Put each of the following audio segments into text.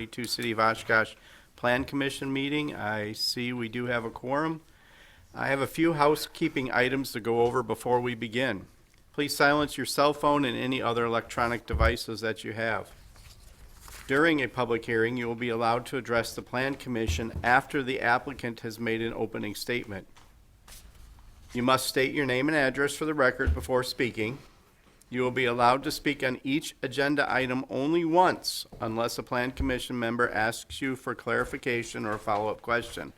2022 City of Oshkosh Plan Commission meeting. I see we do have a quorum. I have a few housekeeping items to go over before we begin. Please silence your cell phone and any other electronic devices that you have. During a public hearing, you will be allowed to address the Plan Commission after the applicant has made an opening statement. You must state your name and address for the record before speaking. You will be allowed to speak on each agenda item only once unless a Plan Commission member asks you for clarification or a follow-up question.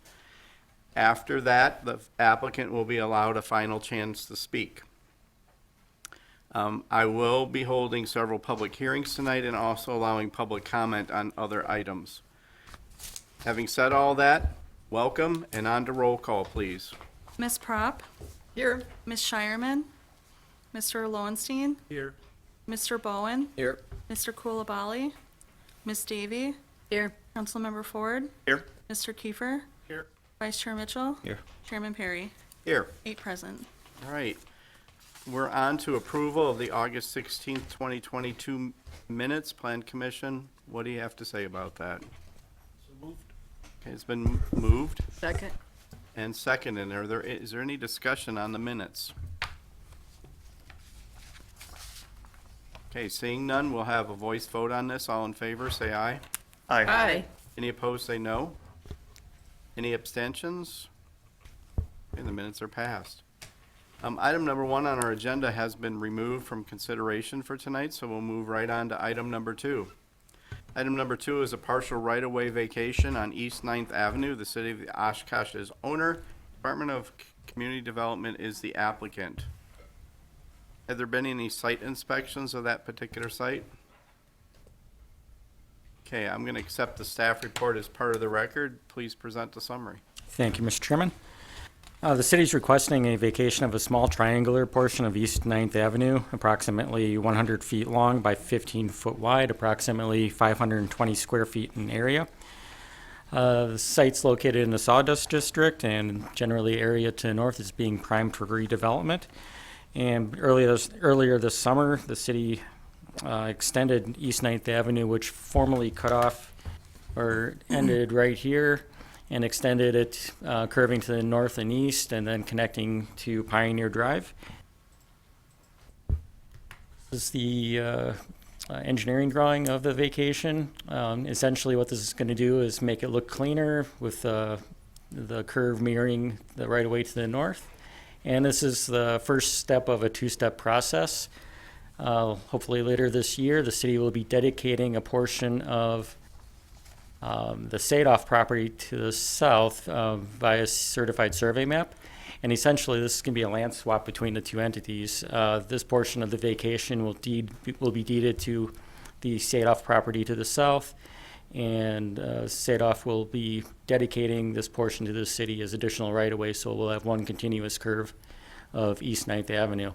After that, the applicant will be allowed a final chance to speak. I will be holding several public hearings tonight and also allowing public comment on other items. Having said all that, welcome, and on to roll call, please. Ms. Prop? Here. Ms. Shireman? Mr. Lowenstein? Here. Mr. Bowen? Here. Mr. Coulibaly? Ms. Davy? Here. Councilmember Ford? Here. Mr. Kiefer? Here. Vice Chair Mitchell? Here. Chairman Perry? Here. 8 present. All right. We're on to approval of the August 16th, 2022 minutes. Plan Commission, what do you have to say about that? So moved. Okay, it's been moved Second. and seconded. Is there any discussion on the minutes? Okay, seeing none, we'll have a voice vote on this. All in favor, say aye. Aye. Any opposed, say no. Any abstentions? Okay, the minutes are passed. Item number 1 on our agenda has been removed from consideration for tonight, so we'll move right on to item number 2. Item number 2 is a partial right-of-way vacation on East 9th Avenue. The City of Oshkosh is owner. Department of Community Development is the applicant. Have there been any site inspections of that particular site? Okay, I'm going to accept the staff report as part of the record. Please present the summary. Thank you, Mr. Chairman. The city is requesting a vacation of a small triangular portion of East 9th Avenue, approximately 100 feet long by 15 foot wide, approximately 520 square feet in area. The site's located in the Sawdust District, and generally area to the north is being primed for redevelopment. And earlier this summer, the city extended East 9th Avenue, which formally cut off or ended right here, and extended it curving to the north and east and then connecting to Pioneer Drive. This is the engineering drawing of the vacation. Essentially what this is going to do is make it look cleaner with the curve mirroring the right of way to the north. And this is the first step of a 2-step process. Hopefully later this year, the city will be dedicating a portion of the Sadoff property to the south via certified survey map. And essentially this is going to be a land swap between the two entities. This portion of the vacation will be deeded to the Sadoff property to the south, and Sadoff will be dedicating this portion to the city as additional right-of-way, so we'll have one continuous curve of East 9th Avenue.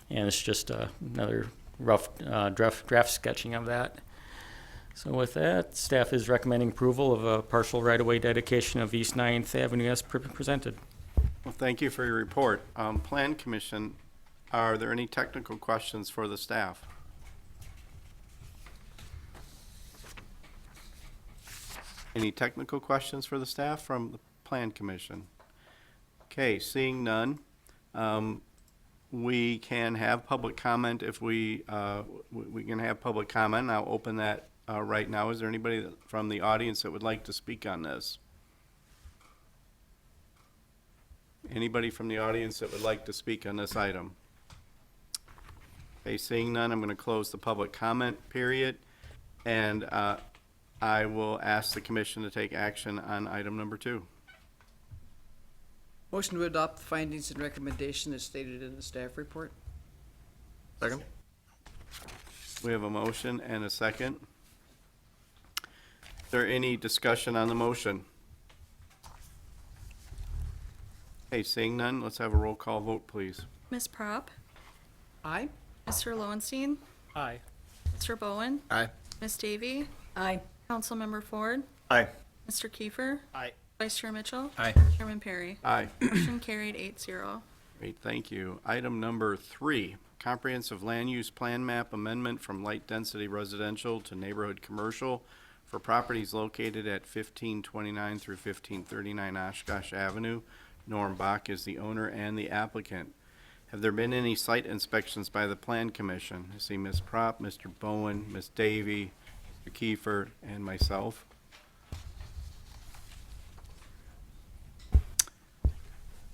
And it's just another rough draft sketching of that. So with that, staff is recommending approval of a partial right-of-way dedication of East 9th Avenue as presented. Well, thank you for your report. Plan Commission, are there any technical questions for the staff? Any technical questions for the staff from the Plan Commission? Okay, seeing none, we can have public comment if we can have public comment. I'll open that right now. Is there anybody from the audience that would like to speak on this? Anybody from the audience that would like to speak on this item? Okay, seeing none, I'm going to close the public comment period, and I will ask the commission to take action on item number 2. Motion to adopt the findings and recommendation as stated in the staff report. Second. We have a motion and a second. Is there any discussion on the motion? Okay, seeing none, let's have a roll call vote, please. Ms. Prop? Aye. Mr. Lowenstein? Aye. Mr. Bowen? Aye. Ms. Davy? Aye. Councilmember Ford? Aye. Mr. Kiefer? Aye. Vice Chair Mitchell? Aye. Chairman Perry? Aye. Motion carried 8-0. Great, thank you. Item number 3, comprehensive land use plan map amendment from light density residential to neighborhood commercial for properties located at 1529 through 1539 Oshkosh Avenue. Norm Bach is the owner and the applicant. Have there been any site inspections by the Plan Commission? I see Ms. Prop, Mr. Bowen, Ms. Davy, Mr. Kiefer, and myself.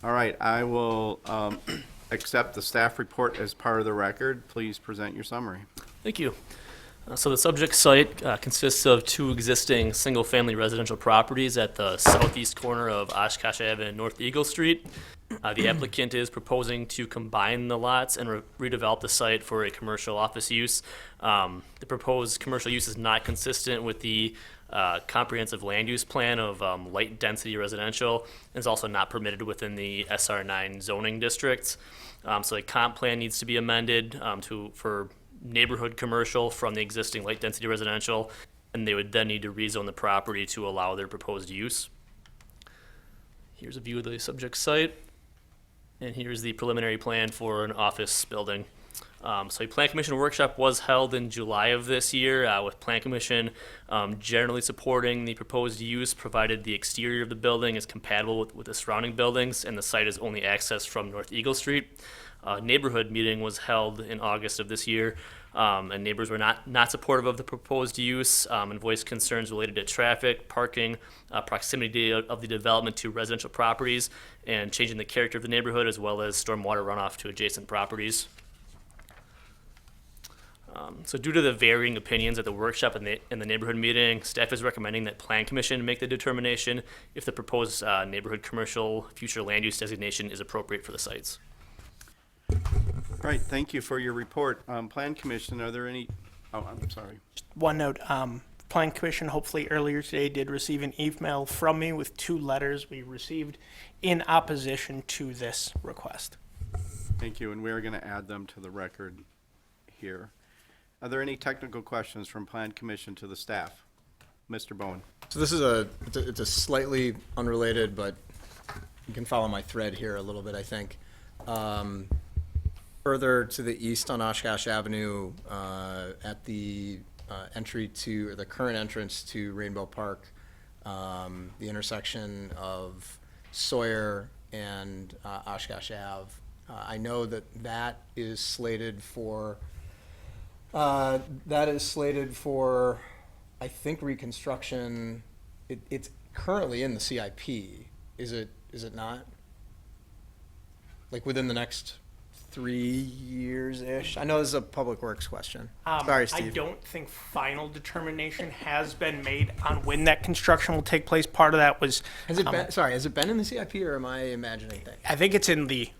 All right, I will accept the staff report as part of the record. Please present your summary. Thank you. So the subject site consists of two existing single-family residential properties at the southeast corner of Oshkosh Ave and North Eagle Street. The applicant is proposing to combine the lots and redevelop the site for a commercial office use. The proposed commercial use is not consistent with the comprehensive land use plan of light density residential, and is also not permitted within the SR9 zoning districts. So a comp plan needs to be amended for neighborhood commercial from the existing light density residential, and they would then need to rezone the property to allow their proposed use. Here's a view of the subject site, and here's the preliminary plan for an office building. So a Plan Commission workshop was held in July of this year with Plan Commission generally supporting the proposed use, provided the exterior of the building is compatible with the surrounding buildings and the site is only accessed from North Eagle Street. Neighborhood meeting was held in August of this year, and neighbors were not supportive of the proposed use and voiced concerns related to traffic, parking, proximity of the development to residential properties, and changing the character of the neighborhood, as well as stormwater runoff to adjacent properties. So due to the varying opinions at the workshop and the neighborhood meeting, staff is recommending that Plan Commission make the determination if the proposed neighborhood commercial future land use designation is appropriate for the sites. Right, thank you for your report. Plan Commission, are there any, I'm sorry. One note, Plan Commission hopefully earlier today did receive an email from me with 2 letters we received in opposition to this request. Thank you, and we're going to add them to the record here. Are there any technical questions from Plan Commission to the staff? Mr. Bowen. So this is it's a slightly unrelated, but you can follow my thread here a little bit, I think. Further to the east on Oshkosh Avenue, at the entry to, or the current entrance to Rainbow Park, the intersection of Sawyer and Oshkosh Ave. I know that is slated for I think, reconstruction. It's currently in the CIP. Is it not? Like within the next 3 years-ish? I know this is a public works question. Sorry, Steve. I don't think final determination has been made on when that construction will take place. Part of that was, Has it been in the CIP, or am I imagining things? I think it's in the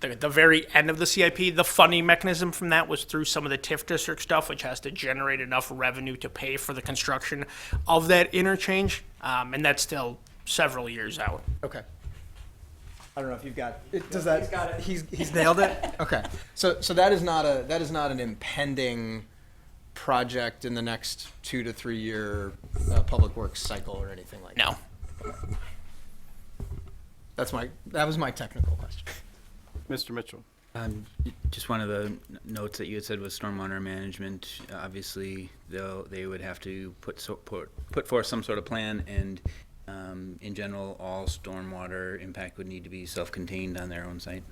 very end of the CIP. The funding mechanism from that was through some of the TIF district stuff, which has to generate enough revenue to pay for the construction of that interchange, and that's still several years out. Okay. I don't know if you've got it. Does that? He's got it. He's nailed it. Okay. So that is not an impending project in the next 2 to 3 year public works cycle or anything like that. No. That was my technical question. Mr. Mitchell. Just one of the notes that you had said was stormwater management. Obviously, they would have to put forth some sort of plan, and in general, all stormwater impact would need to be self-contained on their own site.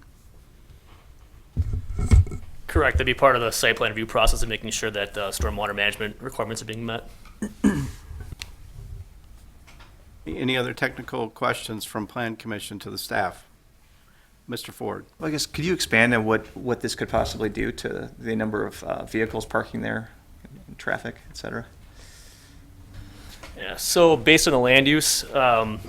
Correct. That'd be part of the site plan review process and making sure that stormwater management requirements are being met. Any other technical questions from Plan Commission to the staff? Mr. Ford. Well, I guess, could you expand on what this could possibly do to the number of vehicles parking there, and traffic, et cetera? Yeah, so based on the land use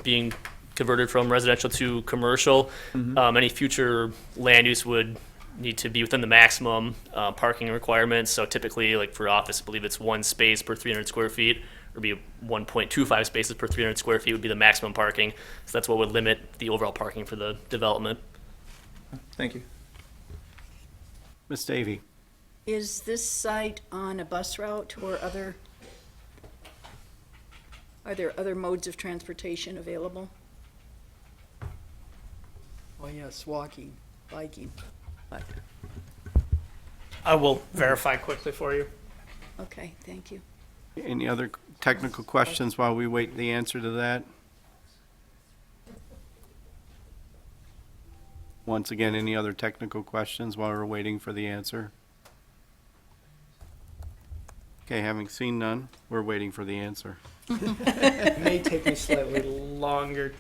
being converted from residential to commercial, any future land use would need to be within the maximum parking requirements. So typically, like for office, I believe it's 1 space per 300 square feet, or be 1.25 spaces per 300 square feet would be the maximum parking. So that's what would limit the overall parking for the development. Thank you. Ms. Davy. Is this site on a bus route or are there other modes of transportation available? Oh, yes, walking, biking. I will verify quickly for you. Okay, thank you. Any other technical questions while we wait the answer to that? Once again, any other technical questions while we're waiting for the answer? Okay, having seen none, we're waiting for the answer. It may take me slightly longer.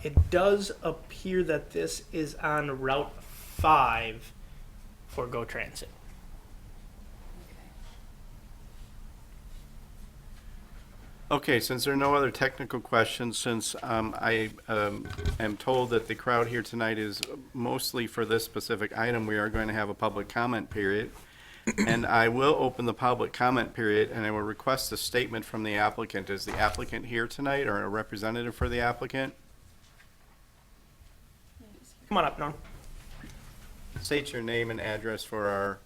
It does appear that this is on Route 5 for GO Transit. Okay, since there are no other technical questions, since I am told that the crowd here tonight is mostly for this specific item, we are going to have a public comment period. And I will open the public comment period, and I will request a statement from the applicant. Is the applicant here tonight, or a representative for the applicant? Come on up, Norm. State your name and address for our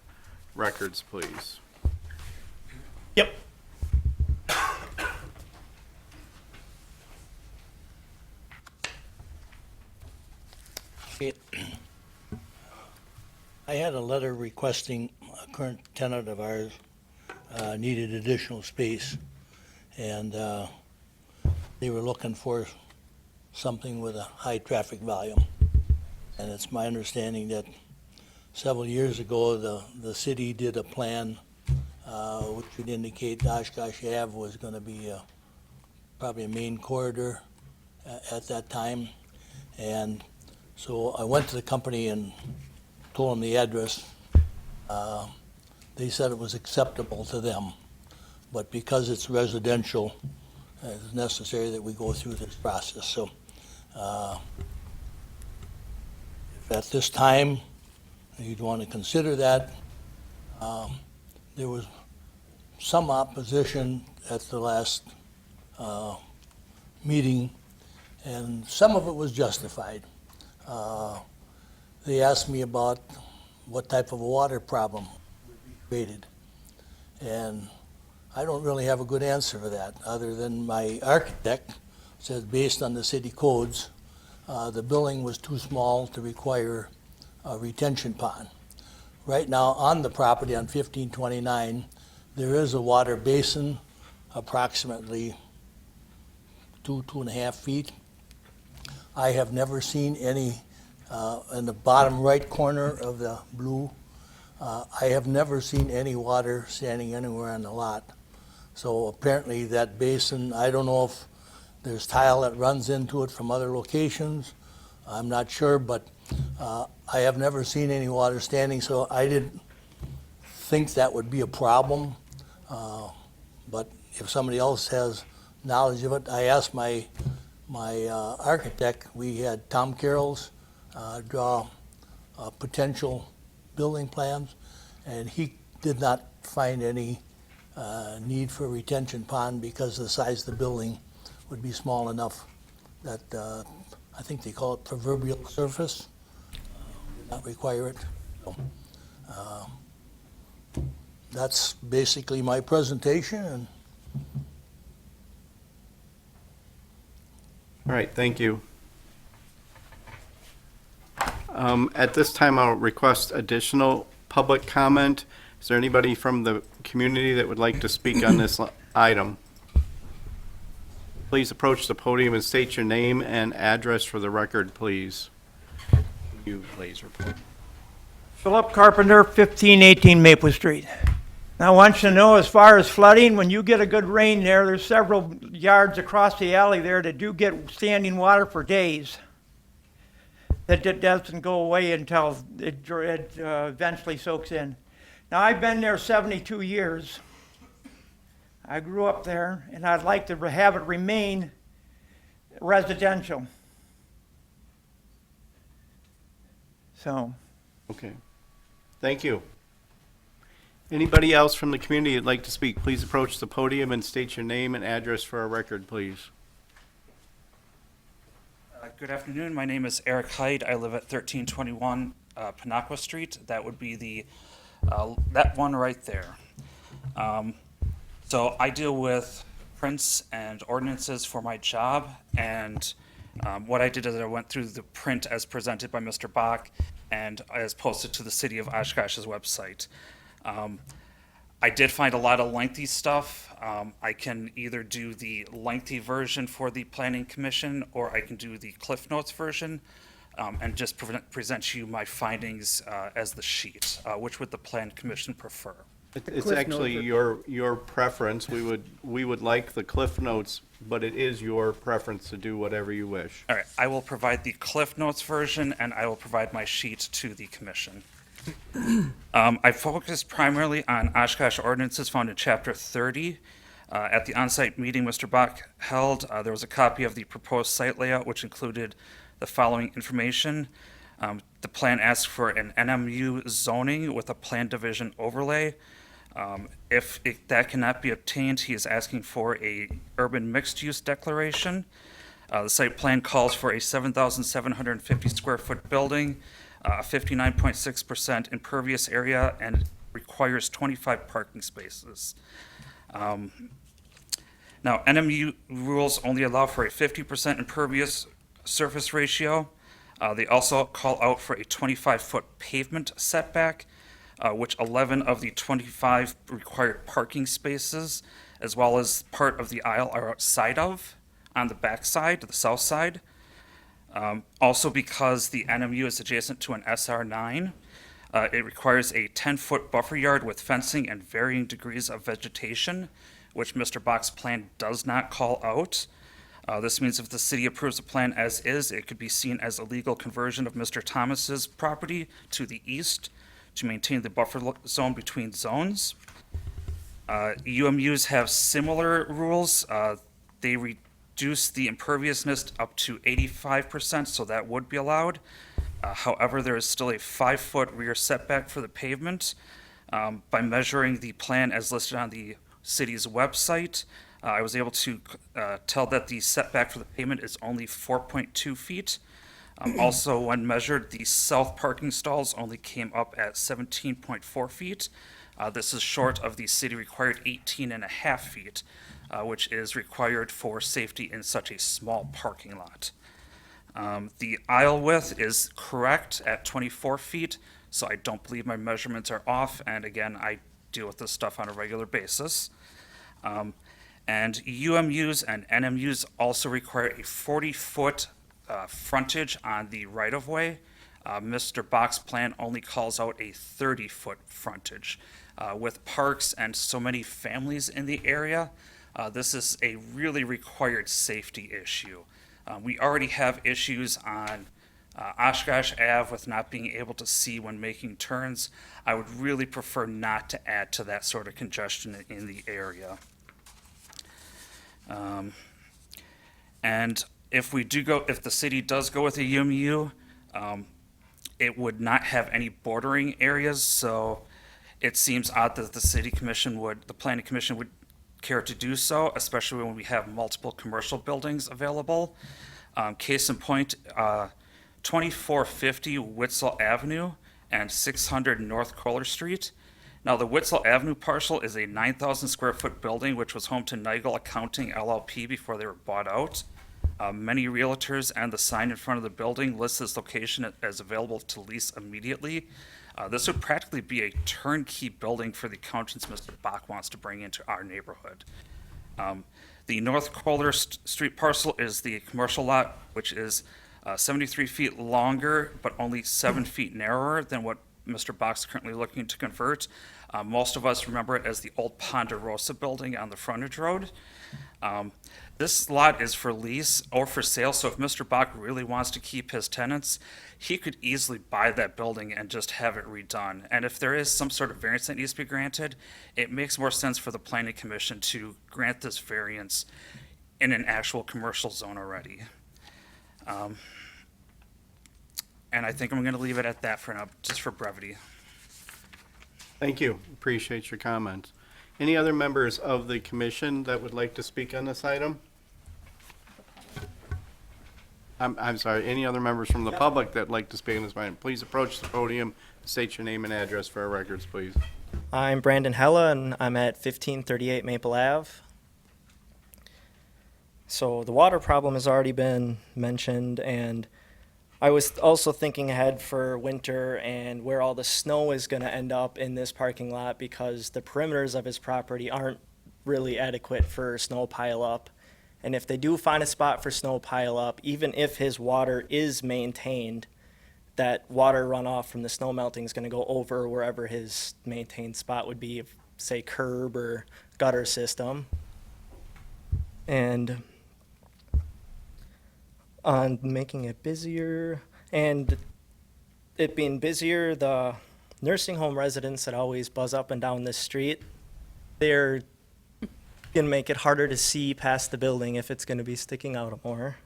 records, please. Yep. I had a letter requesting a current tenant of ours needed additional space, and they were looking for something with a high traffic volume. And it's my understanding that several years ago, the city did a plan which would indicate Oshkosh Ave was going to be probably a main corridor at that time. And so I went to the company and told them the address. They said it was acceptable to them, but because it's residential, it's necessary that we go through this process. So if at this time you'd want to consider that, there was some opposition at the last meeting, and some of it was justified. They asked me about what type of a water problem would be created. And I don't really have a good answer for that, other than my architect says based on the city codes, the building was too small to require a retention pond. Right now on the property on 1529, there is a water basin approximately 2.5 feet. I have never seen any in the bottom right corner of the blue, I have never seen any water standing anywhere on the lot. So apparently that basin, I don't know if there's tile that runs into it from other locations. I'm not sure, but I have never seen any water standing, so I didn't think that would be a problem. But if somebody else has knowledge of it, I asked my architect. We had Tom Carroll's draw potential building plans, and he did not find any need for a retention pond because the size of the building would be small enough that I think they call it proverbial surface, would not require it. So, that's basically my presentation. And All right, thank you. At this time, I'll request additional public comment. Is there anybody from the community that would like to speak on this item? Please approach the podium and state your name and address for the record, please. You laser point. Philip Carpenter, 1518 Maple Street. Now, I want you to know, as far as flooding, when you get a good rain there's several yards across the alley there that do get standing water for days. That doesn't go away until it eventually soaks in. Now, I've been there 72 years. I grew up there, and I'd like to have it remain residential. So. Okay, thank you. Anybody else from the community that'd like to speak, please approach the podium and state your name and address for our record, please. Good afternoon. My name is Eric Hyde. I live at 1321 Pinaqua Street. That would be the that one right there. So I deal with prints and ordinances for my job, and what I did is I went through the print as presented by Mr. Bach and as posted to the City of Oshkosh's website. I did find a lot of lengthy stuff. I can either do the lengthy version for the Planning Commission, or I can do the Cliff Notes version, and just present you my findings as the sheet. Which would the Plan Commission prefer? It's Cliff actually Notes your preference. We would like the Cliff Notes, but it is your preference to do whatever you wish. All right, I will provide the Cliff Notes version, and I will provide my sheet to the commission. I focused primarily on Oshkosh ordinances found in Chapter 30. At the on-site meeting Mr. Bach held, there was a copy of the proposed site layout, which included the following information. The plan asks for an NMU zoning with a plan division overlay. If that cannot be obtained, he is asking for a urban mixed-use declaration. The site plan calls for a 7,750 square foot building, 59.6% impervious area, and requires 25 parking spaces. Now, NMU rules only allow for a 50% impervious surface ratio. They also call out for a 25-foot pavement setback, which 11 of the 25 required parking spaces, as well as part of the aisle, are outside of on the back side, the south side. Also, because the NMU is adjacent to an SR9, it requires a 10-foot buffer yard with fencing and varying degrees of vegetation, which Mr. Bach's plan does not call out. This means if the city approves the plan as is, it could be seen as a legal conversion of Mr. Thomas's property to the east to maintain the buffer zone between zones. UMUs have similar rules. They reduce the imperviousness up to 85%, so that would be allowed. However, there is still a 5-foot rear setback for the pavement. By measuring the plan as listed on the city's website, I was able to tell that the setback for the pavement is only 4.2 feet. Also, when measured, the south parking stalls only came up at 17.4 feet. This is short of the city required 18.5 feet, which is required for safety in such a small parking lot. The aisle width is correct at 24 feet, so I don't believe my measurements are off, and again, I deal with this stuff on a regular basis. And UMUs and NMUs also require a 40-foot frontage on the right-of-way. Mr. Bach's plan only calls out a 30-foot frontage. With parks and so many families in the area, this is a really required safety issue. We already have issues on Oshkosh Ave with not being able to see when making turns. I would really prefer not to add to that sort of congestion in the area. And if the city does go with a UMU, it would not have any bordering areas, so it seems odd that the planning commission would care to do so, especially when we have multiple commercial buildings available. Case in point, 2450 Witzel Avenue and 600 North Kohler Street. Now, the Witzel Avenue parcel is a 9,000 square foot building, which was home to Nigel Accounting LLP before they were bought out. Many realtors and the sign in front of the building lists this location as available to lease immediately. This would practically be a turnkey building for the accountants Mr. Bach wants to bring into our neighborhood. The North Kohler Street parcel is the commercial lot, which is 73 feet longer, but only 7 feet narrower than what Mr. Bach's currently looking to convert. Most of us remember it as the old Ponderosa building on the frontage road. This lot is for lease or for sale, so if Mr. Bach really wants to keep his tenants, he could easily buy that building and just have it redone. And if there is some sort of variance that needs to be granted, it makes more sense for the planning commission to grant this variance in an actual commercial zone already. And I think I'm going to leave it at that for now, just for brevity. Thank you. Appreciate your comments. Any other members of the commission that would like to speak on this item? I'm sorry, any other members from the public that would like to speak on this item? Please approach the podium, state your name and address for our records, please. I'm Brandon Hella, and I'm at 1538 Maple Ave. So the water problem has already been mentioned, and I was also thinking ahead for winter and where all the snow is going to end up in this parking lot because the perimeters of his property aren't really adequate for snow pile up. And if they do find a spot for snow pile up, even if his water is maintained, that water runoff from the snow melting is going to go over wherever his maintained spot would be, say curb or gutter system. And on making it busier, and it being busier, the nursing home residents that always buzz up and down this street, they're gonna make it harder to see past the building if it's gonna be sticking out more.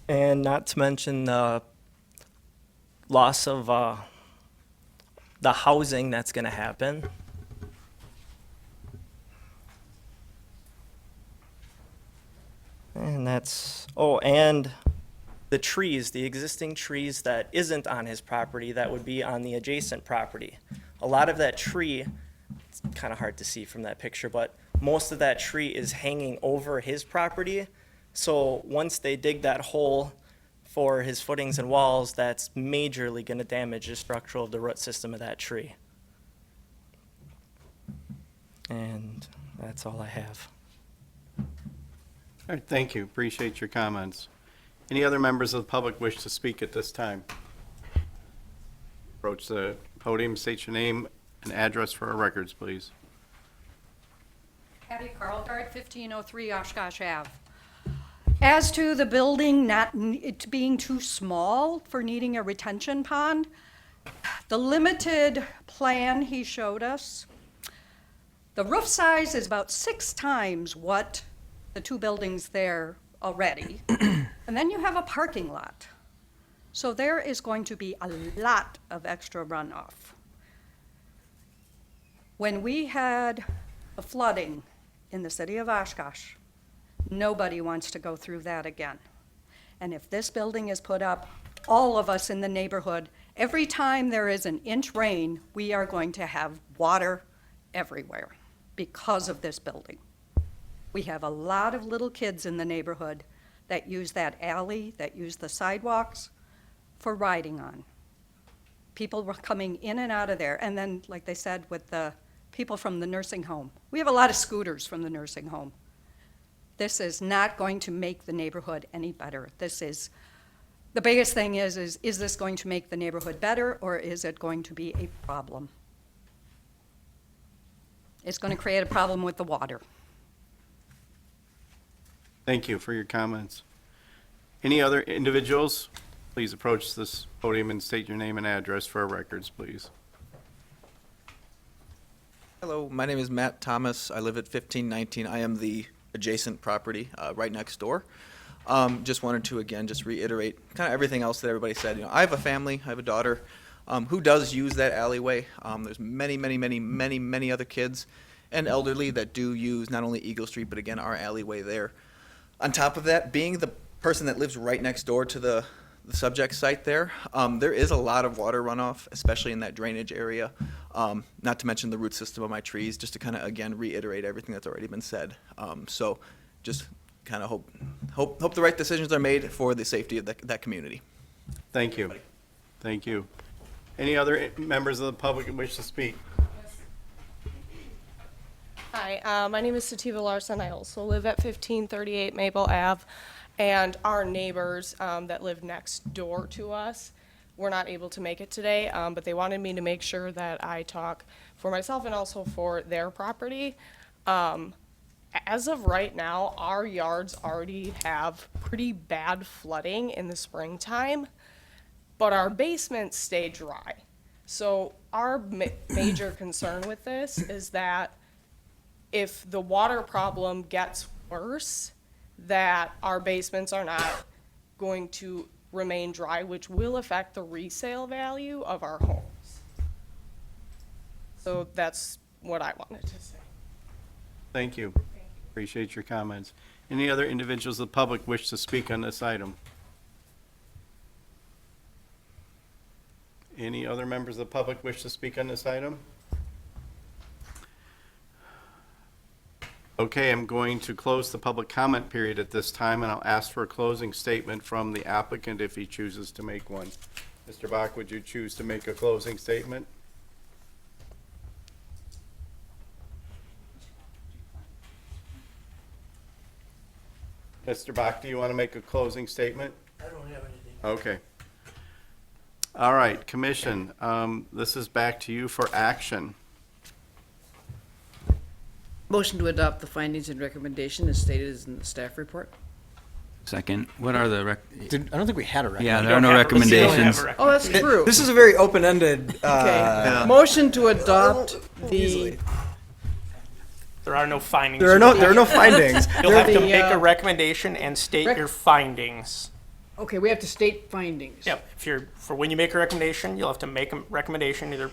And not to mention the loss of the housing that's gonna happen. And that's, oh, and the trees, the existing trees that isn't on his property, that would be on the adjacent property. A lot of that tree, it's kind of hard to see from that picture, but most of that tree is hanging over his property. So once they dig that hole for his footings and walls, that's majorly going to damage the structure of the root system of that tree. And that's all I have. All right, thank you. Appreciate your comments. Any other members of the public wish to speak at this time? Approach the podium, state your name and address for our records, please. Patty Carlgard, 1503 Oshkosh Ave. As to the building it being too small for needing a retention pond, the limited plan he showed us, the roof size is about 6 times what the 2 buildings there already. And then you have a parking lot. So there is going to be a lot of extra runoff. When we had a flooding in the city of Oshkosh, nobody wants to go through that again. And if this building is put up, all of us in the neighborhood, every time there is an inch rain, we are going to have water everywhere because of this building. We have a lot of little kids in the neighborhood that use that alley, that use the sidewalks for riding on. People were coming in and out of there. And then, like they said, with the people from the nursing home, we have a lot of scooters from the nursing home. This is not going to make the neighborhood any better. This is, the biggest thing is this going to make the neighborhood better, or is it going to be a problem? It's going to create a problem with the water. Thank you for your comments. Any other individuals? Please approach this podium and state your name and address for our records, please. Hello, my name is Matt Thomas. I live at 1519. I am the adjacent property right next door. Just wanted to, again, just reiterate kind of everything else that everybody said. You know, I have a family, I have a daughter who does use that alleyway. There's many other kids and elderly that do use not only Eagle Street, but again, our alleyway there. On top of that, being the person that lives right next door to the subject site there, there is a lot of water runoff, especially in that drainage area. Not to mention the root system of my trees, just to kind of, again, reiterate everything that's already been said. So just kind of hope the right decisions are made for the safety of that community. Thank you. Thank you. Any other members of the public who wish to speak? Hi, my name is Sativa Larson. I also live at 1538 Maple Ave, and our neighbors that live next door to us were not able to make it today, but they wanted me to make sure that I talk for myself and also for their property. As of right now, our yards already have pretty bad flooding in the springtime, but our basements stay dry. So our major concern with this is that if the water problem gets worse, that our basements are not going to remain dry, which will affect the resale value of our homes. So that's what I wanted to say. Thank you. Appreciate your comments. Any other individuals of the public wish to speak on this item? Any other members of the public wish to speak on this item? Okay, I'm going to close the public comment period at this time, and I'll ask for a closing statement from the applicant if he chooses to make one. Mr. Bach, would you choose to make a closing statement? Mr. Bach, do you want to make a closing statement? I don't have anything. Okay. All right, Commission, this is back to you for action. Motion to adopt the findings and recommendation as stated in the staff report. Second, what are the I don't think we had a recommendation. Yeah, there are no recommendations. Oh, that's true. This is a very open-ended, Okay. Motion to adopt the, There are no findings. there are no findings. You'll have to The, make a recommendation and state your findings. okay, we have to state findings. Yep, for when you make a recommendation, you'll have to make a recommendation, either,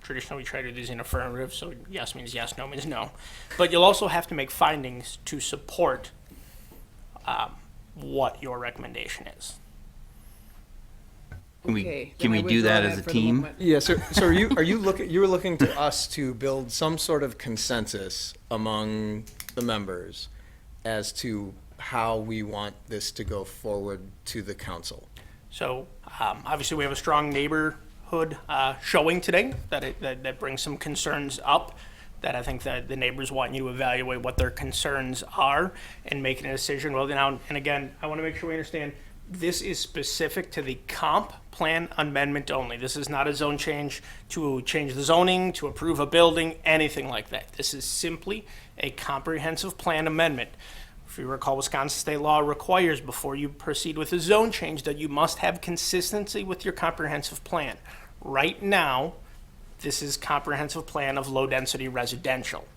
traditionally we try to do these in affirmative, so yes means yes, no means no. But you'll also have to make findings to support what your recommendation is. Can we, Okay, can then I we do withdraw that that as a for the team? moment. Yeah, so you were looking to us to build some sort of consensus among the members as to how we want this to go forward to the council. So obviously, we have a strong neighborhood showing today that brings some concerns up that I think that the neighbors want you to evaluate what their concerns are and making a decision. Well, now, and again, I want to make sure we understand, this is specific to the comp plan amendment only. This is not a zone change to change the zoning, to approve a building, anything like that. This is simply a comprehensive plan amendment. If you recall, Wisconsin state law requires before you proceed with a zone change that you must have consistency with your comprehensive plan. Right now, this is comprehensive plan of low-density residential.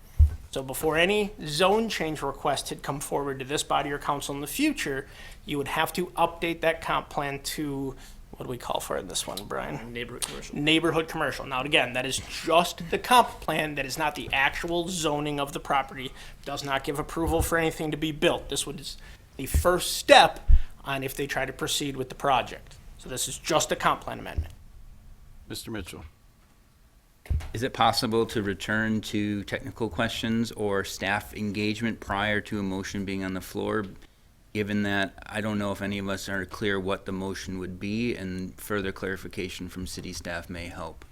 So before any zone change request had come forward to this body or council in the future, you would have to update that comp plan to, what do we call for in this one, Brian? Neighborhood commercial. Neighborhood commercial. Now, again, that is just the comp plan. That is not the actual zoning of the property. Does not give approval for anything to be built. This was the first step on if they try to proceed with the project. So this is just a comp plan amendment. Mr. Mitchell. Is it possible to return to technical questions or staff engagement prior to a motion being on the floor? Given that I don't know if any of us are clear what the motion would be, and further clarification from city staff may help.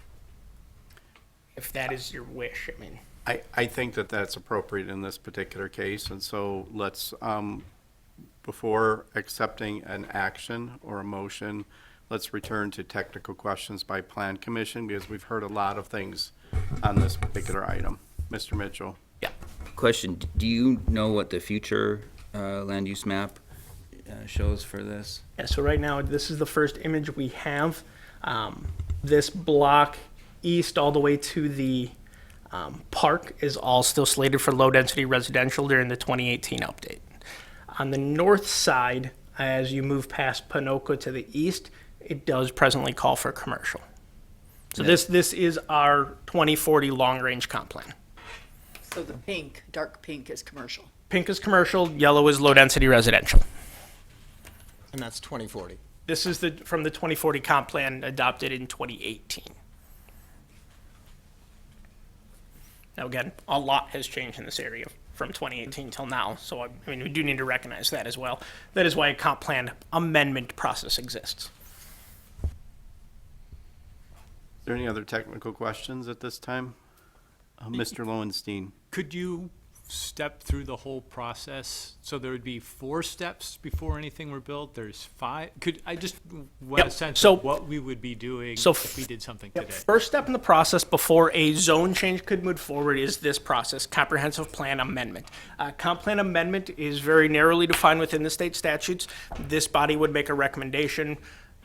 If that is your wish, I mean. I think that that's appropriate in this particular case, and so let's, before accepting an action or a motion, let's return to technical questions by Plan Commission, because we've heard a lot of things on this particular item. Mr. Mitchell. Yeah. Question, do you know what the future land use map shows for this? Yeah, so right now, this is the first image we have. This block east all the way to the park is all still slated for low-density residential during the 2018 update. On the north side, as you move past Pinoca to the east, it does presently call for commercial. So this is our 2040 long-range comp plan. So the pink, dark pink is commercial. Pink is commercial, yellow is low-density residential. And that's 2040. This is from the 2040 comp plan adopted in 2018. Now again, a lot has changed in this area from 2018 till now, so I mean, we do need to recognize that as well. That is why a comp plan amendment process exists. Is there any other technical questions at this time? Mr. Lowenstein. Could you step through the whole process? So there would be 4 steps before anything were built? There's 5? Could I just want a sense of what we would be doing if we did something today? First step in the process before a zone change could move forward is this process, comprehensive plan amendment. Comp plan amendment is very narrowly defined within the state statutes. This body would make a recommendation.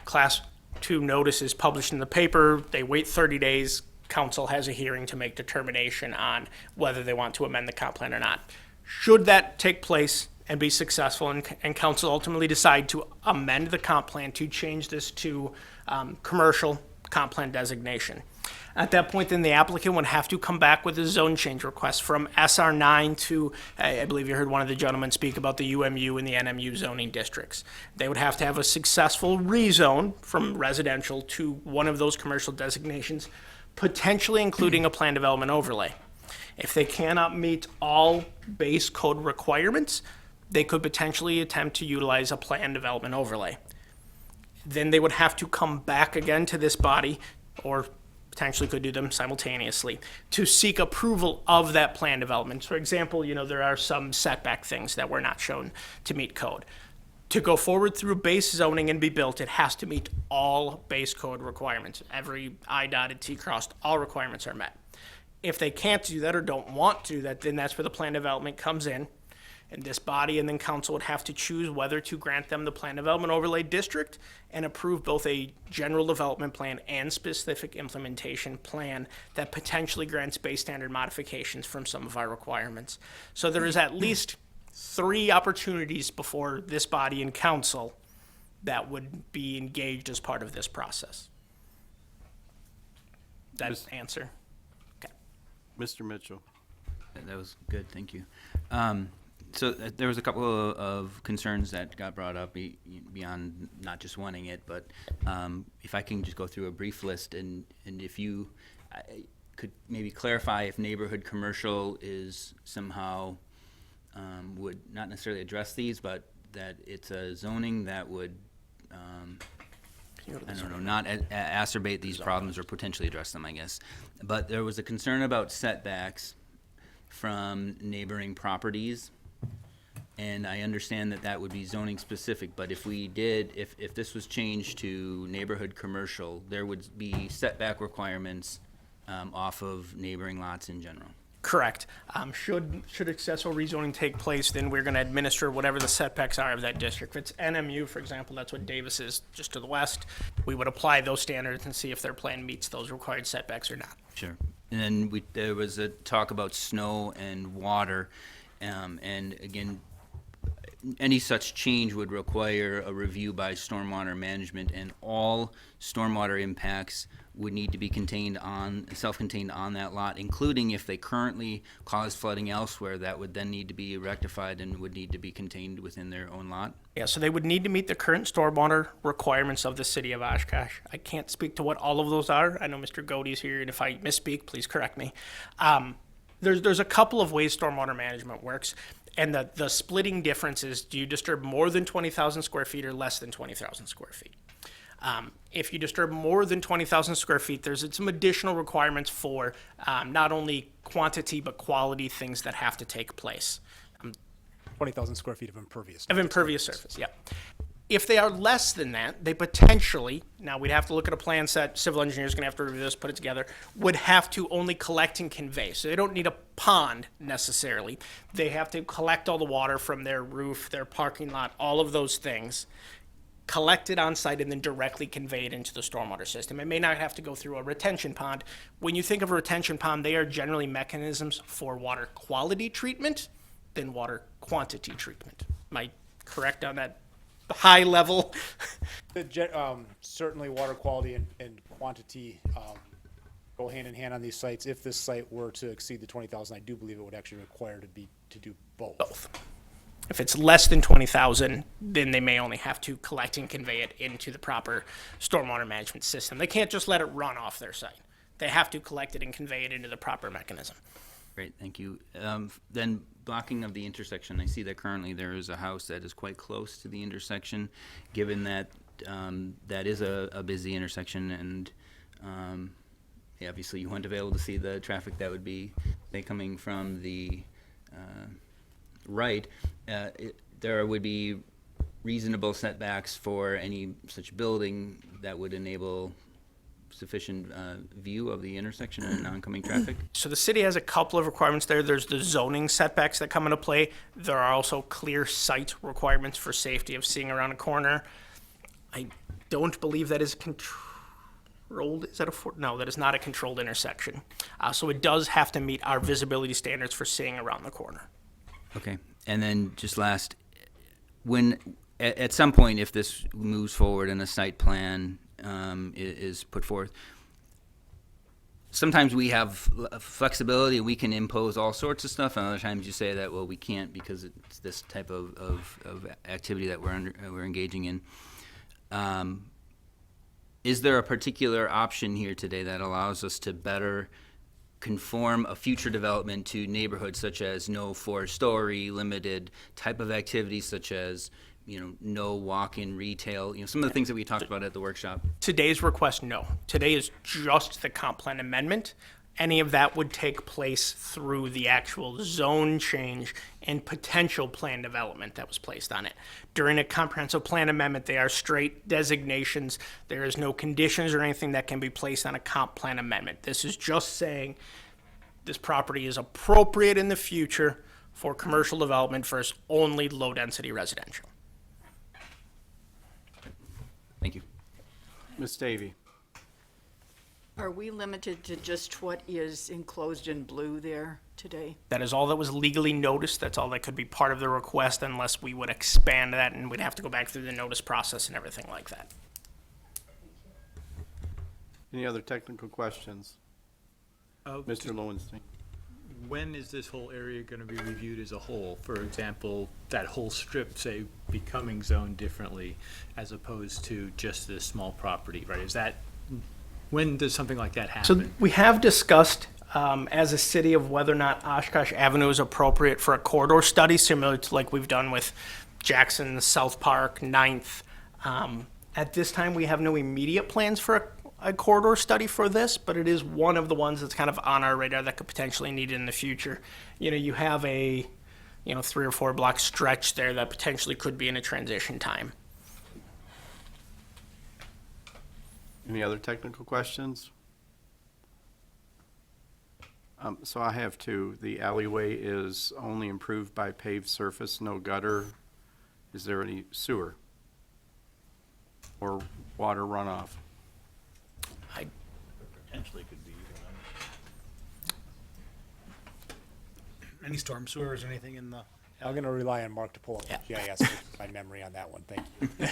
Class 2 notice is published in the paper. They wait 30 days. Council has a hearing to make determination on whether they want to amend the comp plan or not. Should that take place and be successful, and council ultimately decide to amend the comp plan to change this to commercial comp plan designation, at that point, then the applicant would have to come back with a zone change request from SR9 to, I believe you heard one of the gentlemen speak about the UMU and the NMU zoning districts. They would have to have a successful rezone from residential to one of those commercial designations, potentially including a plan development overlay. If they cannot meet all base code requirements, they could potentially attempt to utilize a plan development overlay. Then they would have to come back again to this body, or potentially could do them simultaneously, to seek approval of that plan development. For example, there are some setback things that were not shown to meet code. To go forward through base zoning and be built, it has to meet all base code requirements. Every I dotted, T crossed, all requirements are met. If they can't do that or don't want to do that, then that's where the plan development comes in. And this body and then council would have to choose whether to grant them the plan development overlay district and approve both a general development plan and specific implementation plan that potentially grants base standard modifications from some of our requirements. So there is at least 3 opportunities before this body and council that would be engaged as part of this process. That answer? Okay. Mr. Mitchell. That was good, thank you. So there was a couple of concerns that got brought up beyond not just wanting it, but if I can just go through a brief list, and if you could maybe clarify if neighborhood commercial is somehow would not necessarily address these, but that it's a zoning that would I don't know, not exacerbate these problems or potentially address them, I guess. But there was a concern about setbacks from neighboring properties. And I understand that that would be zoning specific, but if we did, if this was changed to neighborhood commercial, there would be setback requirements off of neighboring lots in general. Correct. Should accessory rezoning take place, then we're going to administer whatever the setbacks are of that district. If it's NMU, for example, that's what Davis is, just to the west, we would apply those standards and see if their plan meets those required setbacks or not. Sure. And then there was a talk about snow and water, and again, any such change would require a review by stormwater management, and all stormwater impacts would need to be self-contained on that lot, including if they currently cause flooding elsewhere, that would then need to be rectified and would need to be contained within their own lot. Yeah, so they would need to meet the current stormwater requirements of the city of Oshkosh. I can't speak to what all of those are. I know Mr. Godey's here, and if I misspeak, please correct me. There's a couple of ways stormwater management works. And the splitting difference is, do you disturb more than 20,000 square feet or less than 20,000 square feet? If you disturb more than 20,000 square feet, there's some additional requirements for not only quantity but quality things that have to take place. 20,000 square feet of impervious. Of impervious surface, yeah. If they are less than that, they potentially, now we'd have to look at a plan set, civil engineer's gonna have to review this, put it together, would have to only collect and convey. So they don't need a pond necessarily. They have to collect all the water from their roof, their parking lot, all of those things, collect it on site and then directly convey it into the stormwater system. It may not have to go through a retention pond. When you think of a retention pond, they are generally mechanisms for water quality treatment than water quantity treatment. Am I correct on that high level? Certainly water quality and quantity go hand in hand on these sites. If this site were to exceed the 20,000, I do believe it would actually require to do both. If it's less than 20,000, then they may only have to collect and convey it into the proper stormwater management system. They can't just let it run off their site. They have to collect it and convey it into the proper mechanism. Great, thank you. Then blocking of the intersection, I see that currently there is a house that is quite close to the intersection, given that that is a busy intersection, and obviously you want to be able to see the traffic that would be coming from the right. There would be reasonable setbacks for any such building that would enable sufficient view of the intersection and oncoming traffic? So the city has a couple of requirements there. There's the zoning setbacks that come into play. There are also clear site requirements for safety of seeing around a corner. I don't believe that is controlled. Is that no, that is not a controlled intersection. So it does have to meet our visibility standards for seeing around the corner. Okay, and then just last, when at some point, if this moves forward and a site plan is put forth, sometimes we have flexibility and we can impose all sorts of stuff, and other times you say that, well, we can't because it's this type of activity that we're engaging in. Is there a particular option here today that allows us to better conform a future development to neighborhoods such as no four-story, limited type of activities such as, no walk-in retail, some of the things that we talked about at the workshop? Today's request, no. Today is just the comp plan amendment. Any of that would take place through the actual zone change and potential plan development that was placed on it. During a comprehensive plan amendment, they are straight designations. There is no conditions or anything that can be placed on a comp plan amendment. This is just saying this property is appropriate in the future for commercial development versus only low-density residential. Thank you. Ms. Davy? Are we limited to just what is enclosed in blue there today? That is all that was legally noticed. That's all that could be part of the request unless we would expand that, and we'd have to go back through the notice process and everything like that. Any other technical questions? Mr. Lowenstein? When is this whole area going to be reviewed as a whole? For example, that whole strip, say, becoming zoned differently as opposed to just this small property, right? When does something like that happen? So we have discussed as a city of whether or not Oshkosh Avenue is appropriate for a corridor study, similar to like we've done with Jackson, South Park, 9th. At this time, we have no immediate plans for a corridor study for this, but it is one of the ones that's kind of on our radar that could potentially need it in the future. You have a 3 or 4 block stretch there that potentially could be in a transition time. Any other technical questions? So I have two. The alleyway is only improved by paved surface, no gutter. Is there any sewer or water runoff? Potentially could be. Any storm sewers or anything in the? I'm gonna rely on Mark to pull up GIS my memory on that one. Thank you.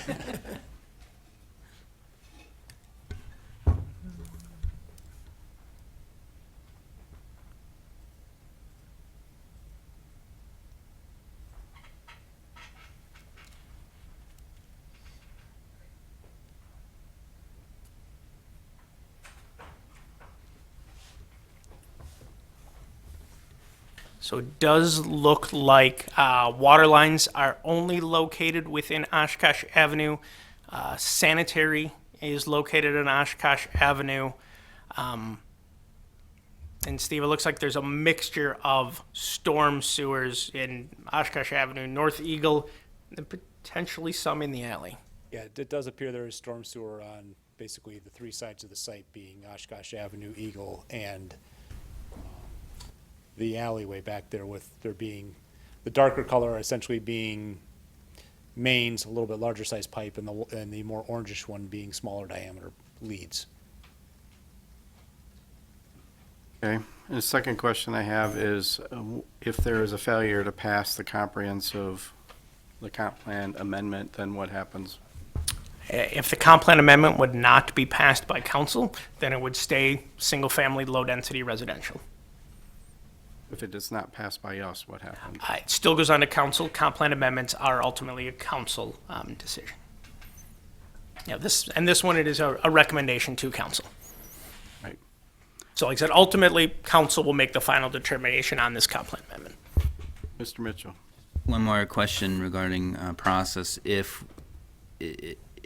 So it does look like water lines are only located within Oshkosh Avenue. Sanitary is located on Oshkosh Avenue. And Steve, it looks like there's a mixture of storm sewers in Oshkosh Avenue, North Eagle, and potentially some in the alley. Yeah, it does appear there is storm sewer on basically the 3 sides of the site, being Oshkosh Avenue, Eagle, and the alleyway back there, with there being the darker color essentially being mains, a little bit larger size pipe, and the more orangish one being smaller diameter leads. Okay. And the second question I have is, if there is a failure to pass the comp plan amendment, then what happens? If the comp plan amendment would not be passed by council, then it would stay single-family, low-density residential. If it does not pass by us, what happens? It still goes on to council. Comp plan amendments are ultimately a council decision. Yeah, this one, it is a recommendation to council. Right. So like I said, ultimately, council will make the final determination on this comp plan amendment. Mr. Mitchell. One more question regarding process. If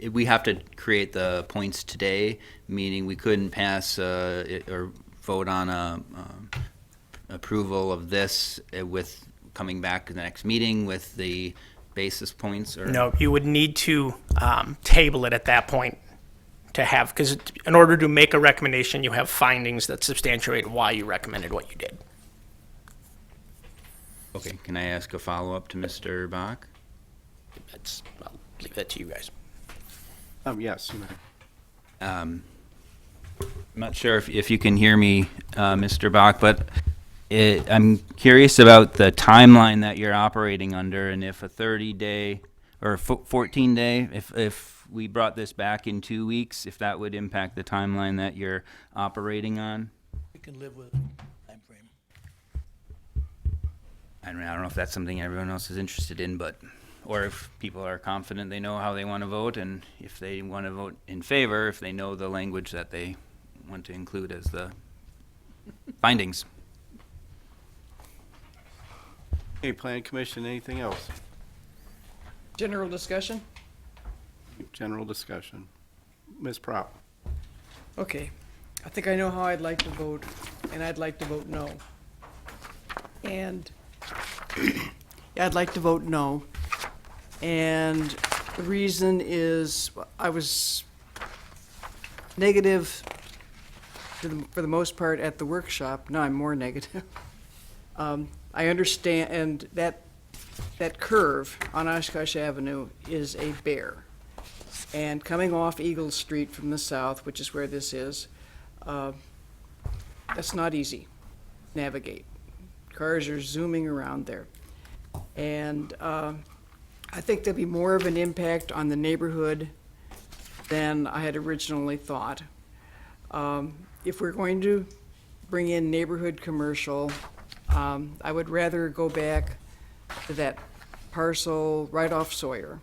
we have to create the points today, meaning we couldn't pass or vote on approval of this with coming back to the next meeting with the basis points? Or no, you would need to table it at that point to have, because in order to make a recommendation, you have findings that substantiate why you recommended what you did. Okay, can I ask a follow-up to Mr. Bach? I'll leave that to you guys. Yes. I'm not sure if you can hear me, Mr. Bach, but I'm curious about the timeline that you're operating under, and if a 30-day or 14-day, if we brought this back in 2 weeks, if that would impact the timeline that you're operating on. We can live with time frame. I don't know if that's something everyone else is interested in, or if people are confident they know how they want to vote, and if they want to vote in favor, if they know the language that they want to include as the Findings. Hey, Plan Commission, anything else? General discussion? General discussion. Ms. Prop? Okay, I think I know how I'd like to vote, and I'd like to vote no. And, yeah, I'd like to vote no. And the reason is I was negative for the most part at the workshop. Now I'm more negative. I understand, and that curve on Oshkosh Avenue is a bear. And coming off Eagle Street from the south, which is where this is, that's not easy to navigate. Cars are zooming around there. And I think there'll be more of an impact on the neighborhood than I had originally thought. If we're going to bring in neighborhood commercial, I would rather go back to that parcel right off Sawyer,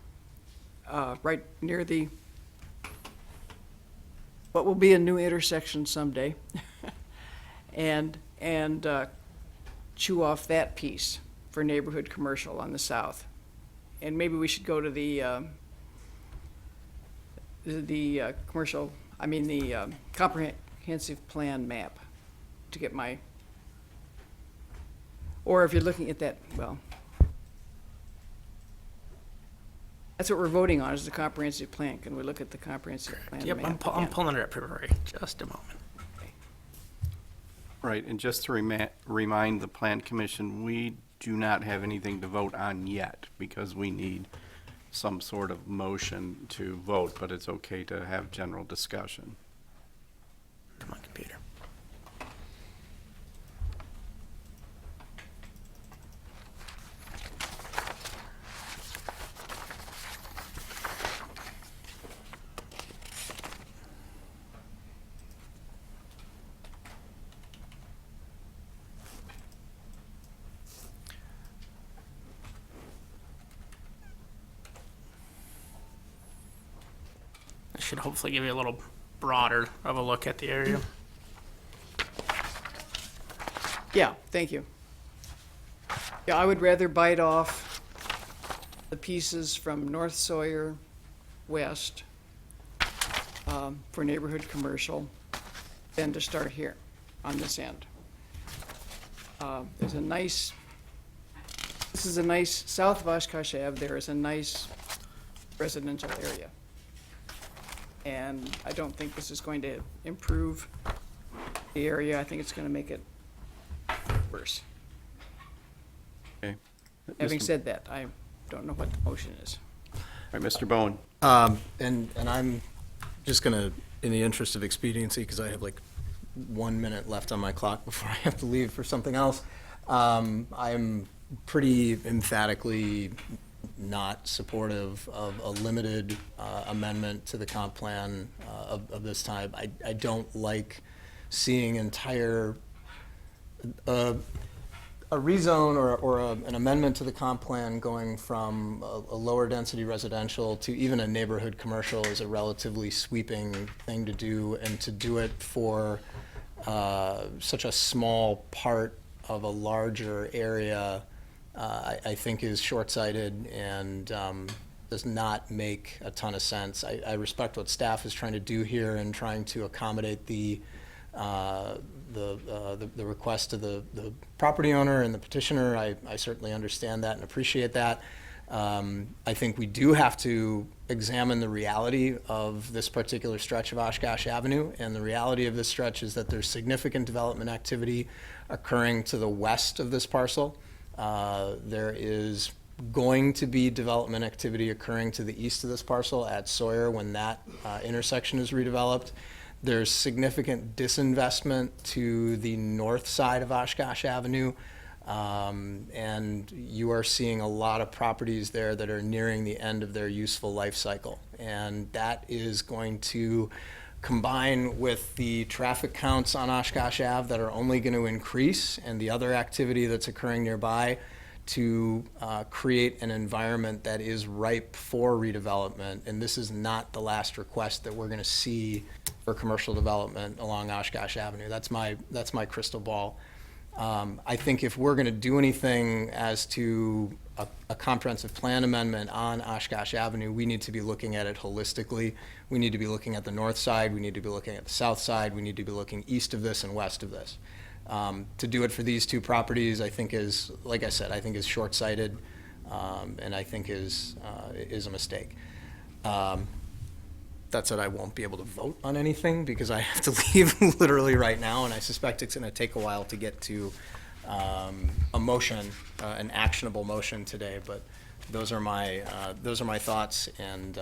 right near what will be a new intersection someday, and chew off that piece for neighborhood commercial on the south. And maybe we should go to the comprehensive plan map to get my, or if you're looking at that, well, that's what we're voting on, is the comprehensive plan. Can we look at the comprehensive plan Yep, map? I'm again? pulling it up here, Rory. Just a moment. Right, and just to remind the Plan Commission, we do not have anything to vote on yet because we need some sort of motion to vote, but it's okay to have general discussion. To my computer. Should hopefully give you a little broader of a look at the area. Yeah, thank you. Yeah, I would rather bite off the pieces from North Sawyer west for neighborhood commercial than to start here on this end. This is a nice, south of Oshkosh Ave, there is a nice residential area. And I don't think this is going to improve the area. I think it's going to make it worse. Okay. Having said that, I don't know what the motion is. All right, Mr. Bowen. And I'm just gonna, in the interest of expediency, because I have like 1 minute left on my clock before I have to leave for something else, I'm pretty emphatically not supportive of a limited amendment to the comp plan of this type. I don't like seeing entire, a rezone or an amendment to the comp plan going from a lower density residential to even a neighborhood commercial is a relatively sweeping thing to do, and to do it for such a small part of a larger area I think is short-sighted and does not make a ton of sense. I respect what staff is trying to do here and trying to accommodate the request of the property owner and the petitioner. I certainly understand that and appreciate that. I think we do have to examine the reality of this particular stretch of Oshkosh Avenue, and the reality of this stretch is that there's significant development activity occurring to the west of this parcel. There is going to be development activity occurring to the east of this parcel at Sawyer when that intersection is redeveloped. There's significant disinvestment to the north side of Oshkosh Avenue, and you are seeing a lot of properties there that are nearing the end of their useful life cycle. And that is going to combine with the traffic counts on Oshkosh Ave that are only going to increase, and the other activity that's occurring nearby, to create an environment that is ripe for redevelopment, and this is not the last request that we're going to see for commercial development along Oshkosh Avenue. That's my crystal ball. I think if we're going to do anything as to a comprehensive plan amendment on Oshkosh Avenue, we need to be looking at it holistically. We need to be looking at the north side, we need to be looking at the south side, we need to be looking east of this and west of this. To do it for these two properties, I think is, like I said, I think is short-sighted, and I think is a mistake. That said, I won't be able to vote on anything because I have to leave literally right now, and I suspect it's going to take a while to get to a motion, an actionable motion today. But those are my thoughts, and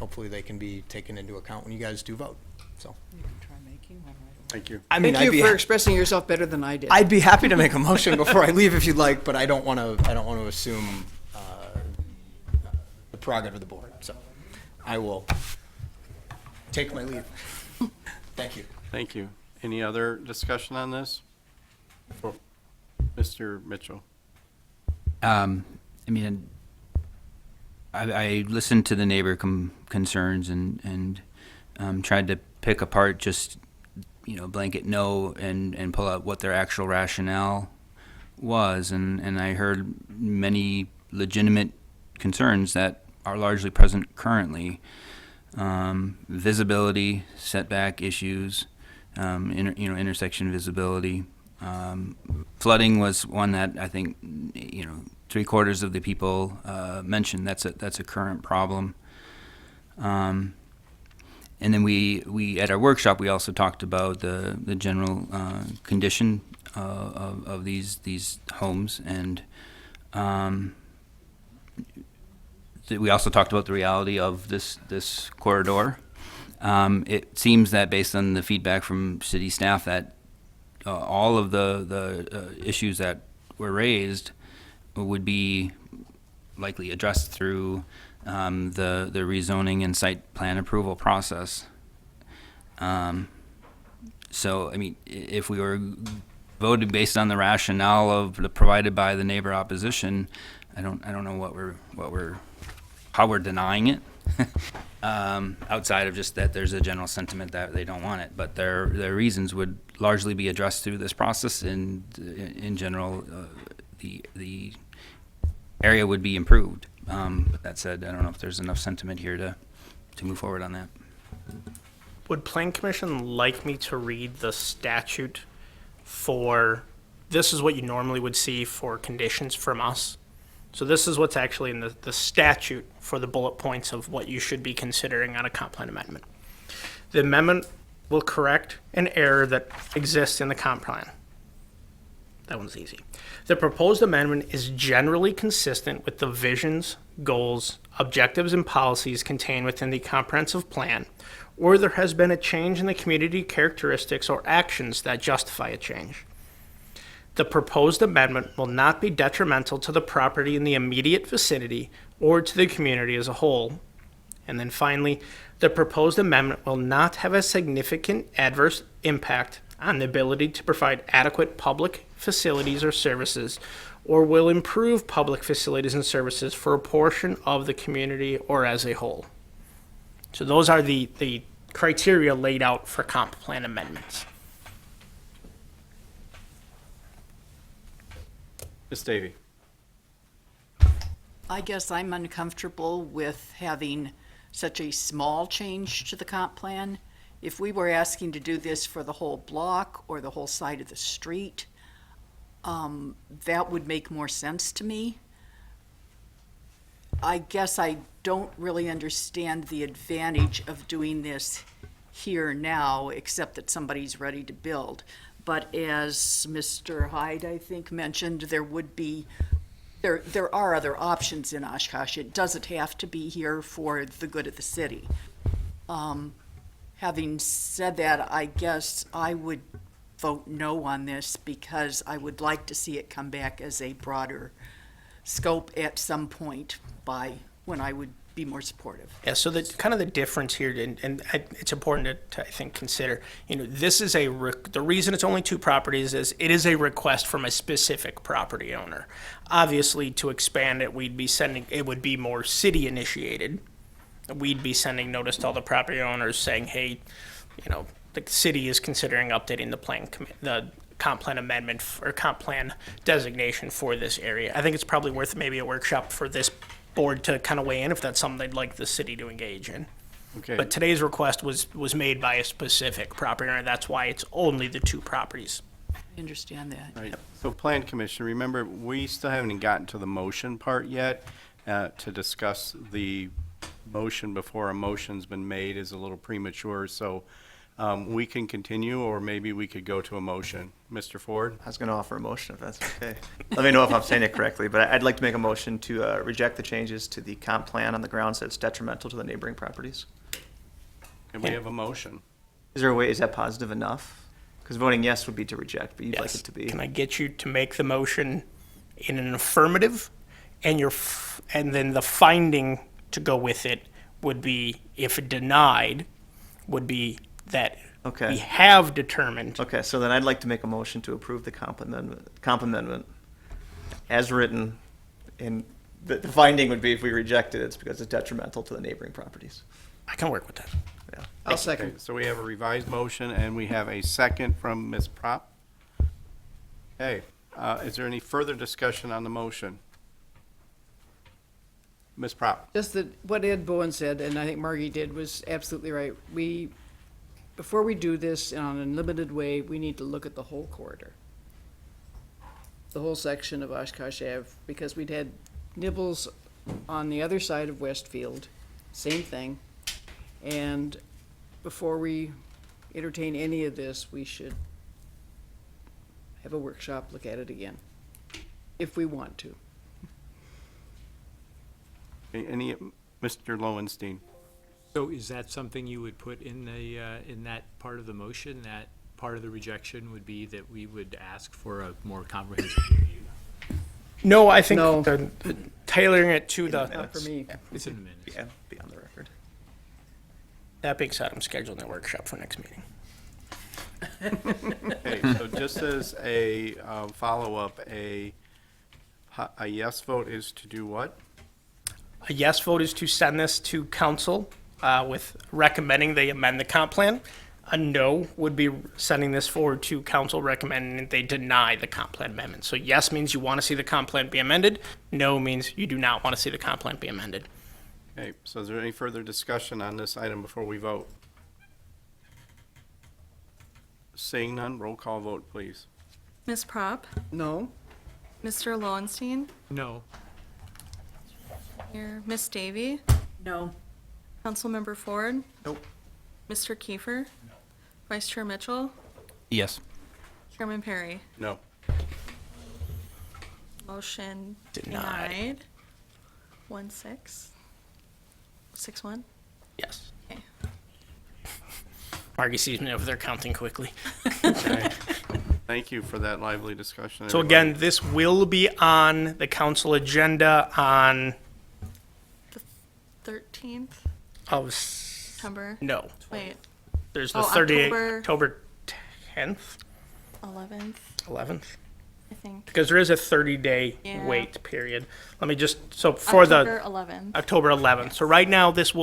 hopefully they can be taken into account when you guys do vote. So. You can try making one right away. Thank you. I mean, Thank you for expressing yourself better than I did. I'd be happy to make a motion before I leave if you'd like, but I don't want to assume the prerogative of the board. So I will take my leave. Thank you. Thank you. Any other discussion on this? Oh, Mr. Mitchell. I mean, I listened to the neighbor concerns and tried to pick apart just, blanket no and pull out what their actual rationale was. And I heard many legitimate concerns that are largely present currently. Visibility, setback issues, intersection visibility. Flooding was one that I think, 3/4 of the people mentioned that's a current problem. And then we at our workshop we also talked about the general condition of these homes, and we also talked about the reality of this corridor. It seems that based on the feedback from city staff that all of the issues that were raised would be likely addressed through the rezoning and site plan approval process. So, I mean, if we were voted based on the rationale provided by the neighbor opposition, I don't know how we're denying it. Outside of just that there's a general sentiment that they don't want it, but their reasons would largely be addressed through this process, and in general the area would be improved. But that said, I don't know if there's enough sentiment here to move forward on that. Would Plan Commission like me to read the statute for, this is what you normally would see for conditions from us? So this is what's actually in the statute for the bullet points of what you should be considering on a comp plan amendment. The amendment will correct an error that exists in the comp plan. That one's easy. The proposed amendment is generally consistent with the visions, goals, objectives, and policies contained within the comprehensive plan, or there has been a change in the community characteristics or actions that justify a change. The proposed amendment will not be detrimental to the property in the immediate vicinity or to the community as a whole. And then finally, the proposed amendment will not have a significant adverse impact on the ability to provide adequate public facilities or services, or will improve public facilities and services for a portion of the community or as a whole. So those are the criteria laid out for comp plan amendments. Ms. Davy. I guess I'm uncomfortable with having such a small change to the comp plan. If we were asking to do this for the whole block or the whole side of the street, that would make more sense to me. I guess I don't really understand the advantage of doing this here now, except that somebody's ready to build. But as Mr. Hyde, I think, mentioned, there are other options in Oshkosh. It doesn't have to be here for the good of the city. Having said that, I guess I would vote no on this because I would like to see it come back as a broader scope at some point by when I would be more supportive. Yeah, so the kind of the difference here, and it's important to I think consider. This is the reason it's only 2 properties is it is a request from a specific property owner. Obviously, to expand it, it would be more city initiated. We'd be sending notice to all the property owners saying, hey, the city is considering updating the comp plan amendment or comp plan designation for this area. I think it's probably worth maybe a workshop for this board to kind of weigh in if that's something they'd like the city to engage in. Okay. But today's request was made by a specific property owner. That's why it's only the 2 properties. I understand that. Right. So Plan Commission, remember, we still haven't gotten to the motion part yet. To discuss the motion before a motion's been made is a little premature, so we can continue, or maybe we could go to a motion. Mr. Ford? I was going to offer a motion if that's okay. Let me know if I'm saying it correctly, but I'd like to make a motion to reject the changes to the comp plan on the grounds that it's detrimental to the neighboring properties. Can we have a motion? Is there a way, is that positive enough? Because voting yes would be to reject, but you'd like it to be. Can I get you to make the motion in an affirmative, and then the finding to go with it would be, if denied, would be that we have determined. Okay, so then I'd like to make a motion to approve the comp amendment as written, and the finding would be if we reject it, it's because it's detrimental to the neighboring properties. I can work with that. Yeah. I'll second. Okay, so we have a revised motion, and we have a second from Ms. Prop. Okay, is there any further discussion on the motion? Ms. Prop? Just that what Ed Bowen said, and I think Margie did, was absolutely right. Before we do this in an unlimited way, we need to look at the whole corridor. The whole section of Oshkosh Ave, because we'd had nibbles on the other side of Westfield, same thing. And before we entertain any of this, we should have a workshop, look at it again, if we want to. Any, Mr. Lowenstein? So is that something you would put in in that part of the motion, that part of the rejection would be that we would ask for a more comprehensive review? No, I think tailoring it to the. Not for me. It's in the minutes. Yeah, be on the record. That being said, I'm scheduling a workshop for next meeting. Okay, so just as a follow-up, a yes vote is to do what? A yes vote is to send this to council with recommending they amend the comp plan. A no would be sending this forward to council recommending they deny the comp plan amendment. So yes means you want to see the comp plan be amended. No means you do not want to see the comp plan be amended. Okay, so is there any further discussion on this item before we vote? Seeing none, roll call vote, please. Ms. Prop? No? Mr. Lowenstein? No. Here, Ms. Davy? No. Councilmember Ford? Nope. Mr. Kiefer? Vice Chair Mitchell? Yes. Chairman Perry? No. Motion Denied. denied. 1-6. 6-1? Yes. Okay. Margie sees me over there counting quickly. Okay. Thank you for that lively discussion. So everybody. again, this will be on the council agenda on 13th? of September? no. Wait, There's the Oh, 38th, October 10th, 11th, 11th. I think. Because there is a 30-day Yeah. wait period. Let me just, so for October the 11th. October 11th. So right now, this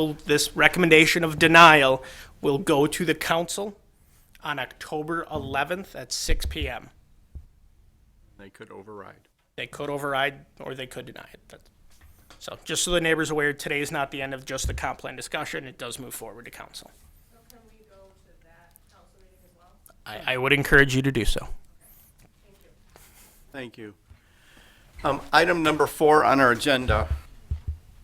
recommendation of denial will go to the council on October 11th at 6 p.m. They could override. They could override or they could deny it. So just so the neighbors are aware, today is not the end of just the comp plan discussion. It does move forward to council. So can we go to that council meeting as well? I would encourage you to do so. Thank you. Item number 4 on our agenda,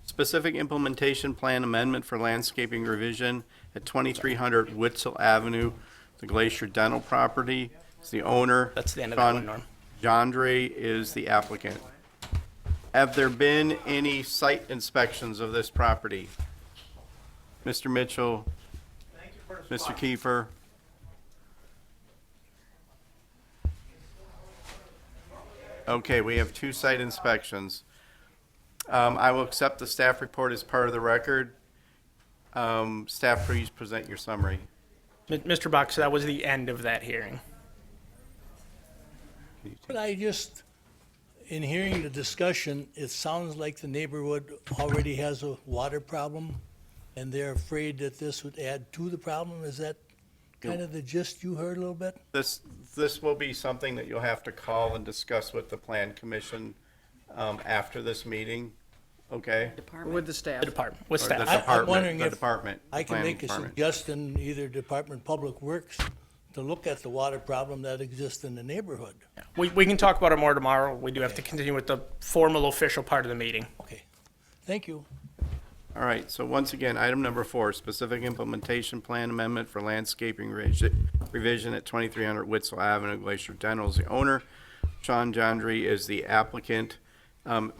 specific implementation plan amendment for landscaping revision at 2300 Witzel Avenue, the Glacier Dental property. It's the owner. That's the end of that one, Norm. Jandre is the applicant. Have there been any site inspections of this property? Mr. Mitchell, Mr. Kiefer? Okay, we have 2 site inspections. I will accept the staff report as part of the record. Staff, please present your summary. Mr. Box, that was the end of that hearing. But I just, in hearing the discussion, it sounds like the neighborhood already has a water problem, and they're afraid that this would add to the problem. Is that kind of the gist you heard a little bit? This will be something that you'll have to call and discuss with the Plan Commission after this meeting, okay? With the staff. The department, with Or the staff. I'm department, wondering the if department, I can planning make a department. suggestion, either Department of Public Works, to look at the water problem that exists in the neighborhood. We can talk about it more tomorrow. We do have to continue with the formal official part of the meeting. Okay, thank you. All right, so once again, item number 4, specific implementation plan amendment for landscaping revision at 2300 Witzel Avenue, Glacier Dental is the owner. Sean Jandry is the applicant.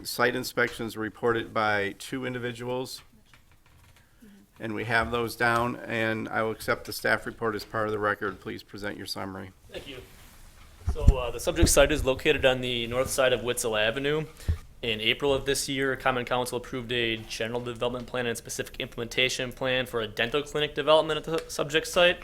Site inspections reported by 2 individuals, and we have those down, and I will accept the staff report as part of the record. Please present your summary. Thank you. So the subject site is located on the north side of Witzel Avenue. In April of this year, Common Council approved a general development plan and specific implementation plan for a dental clinic development at the subject site.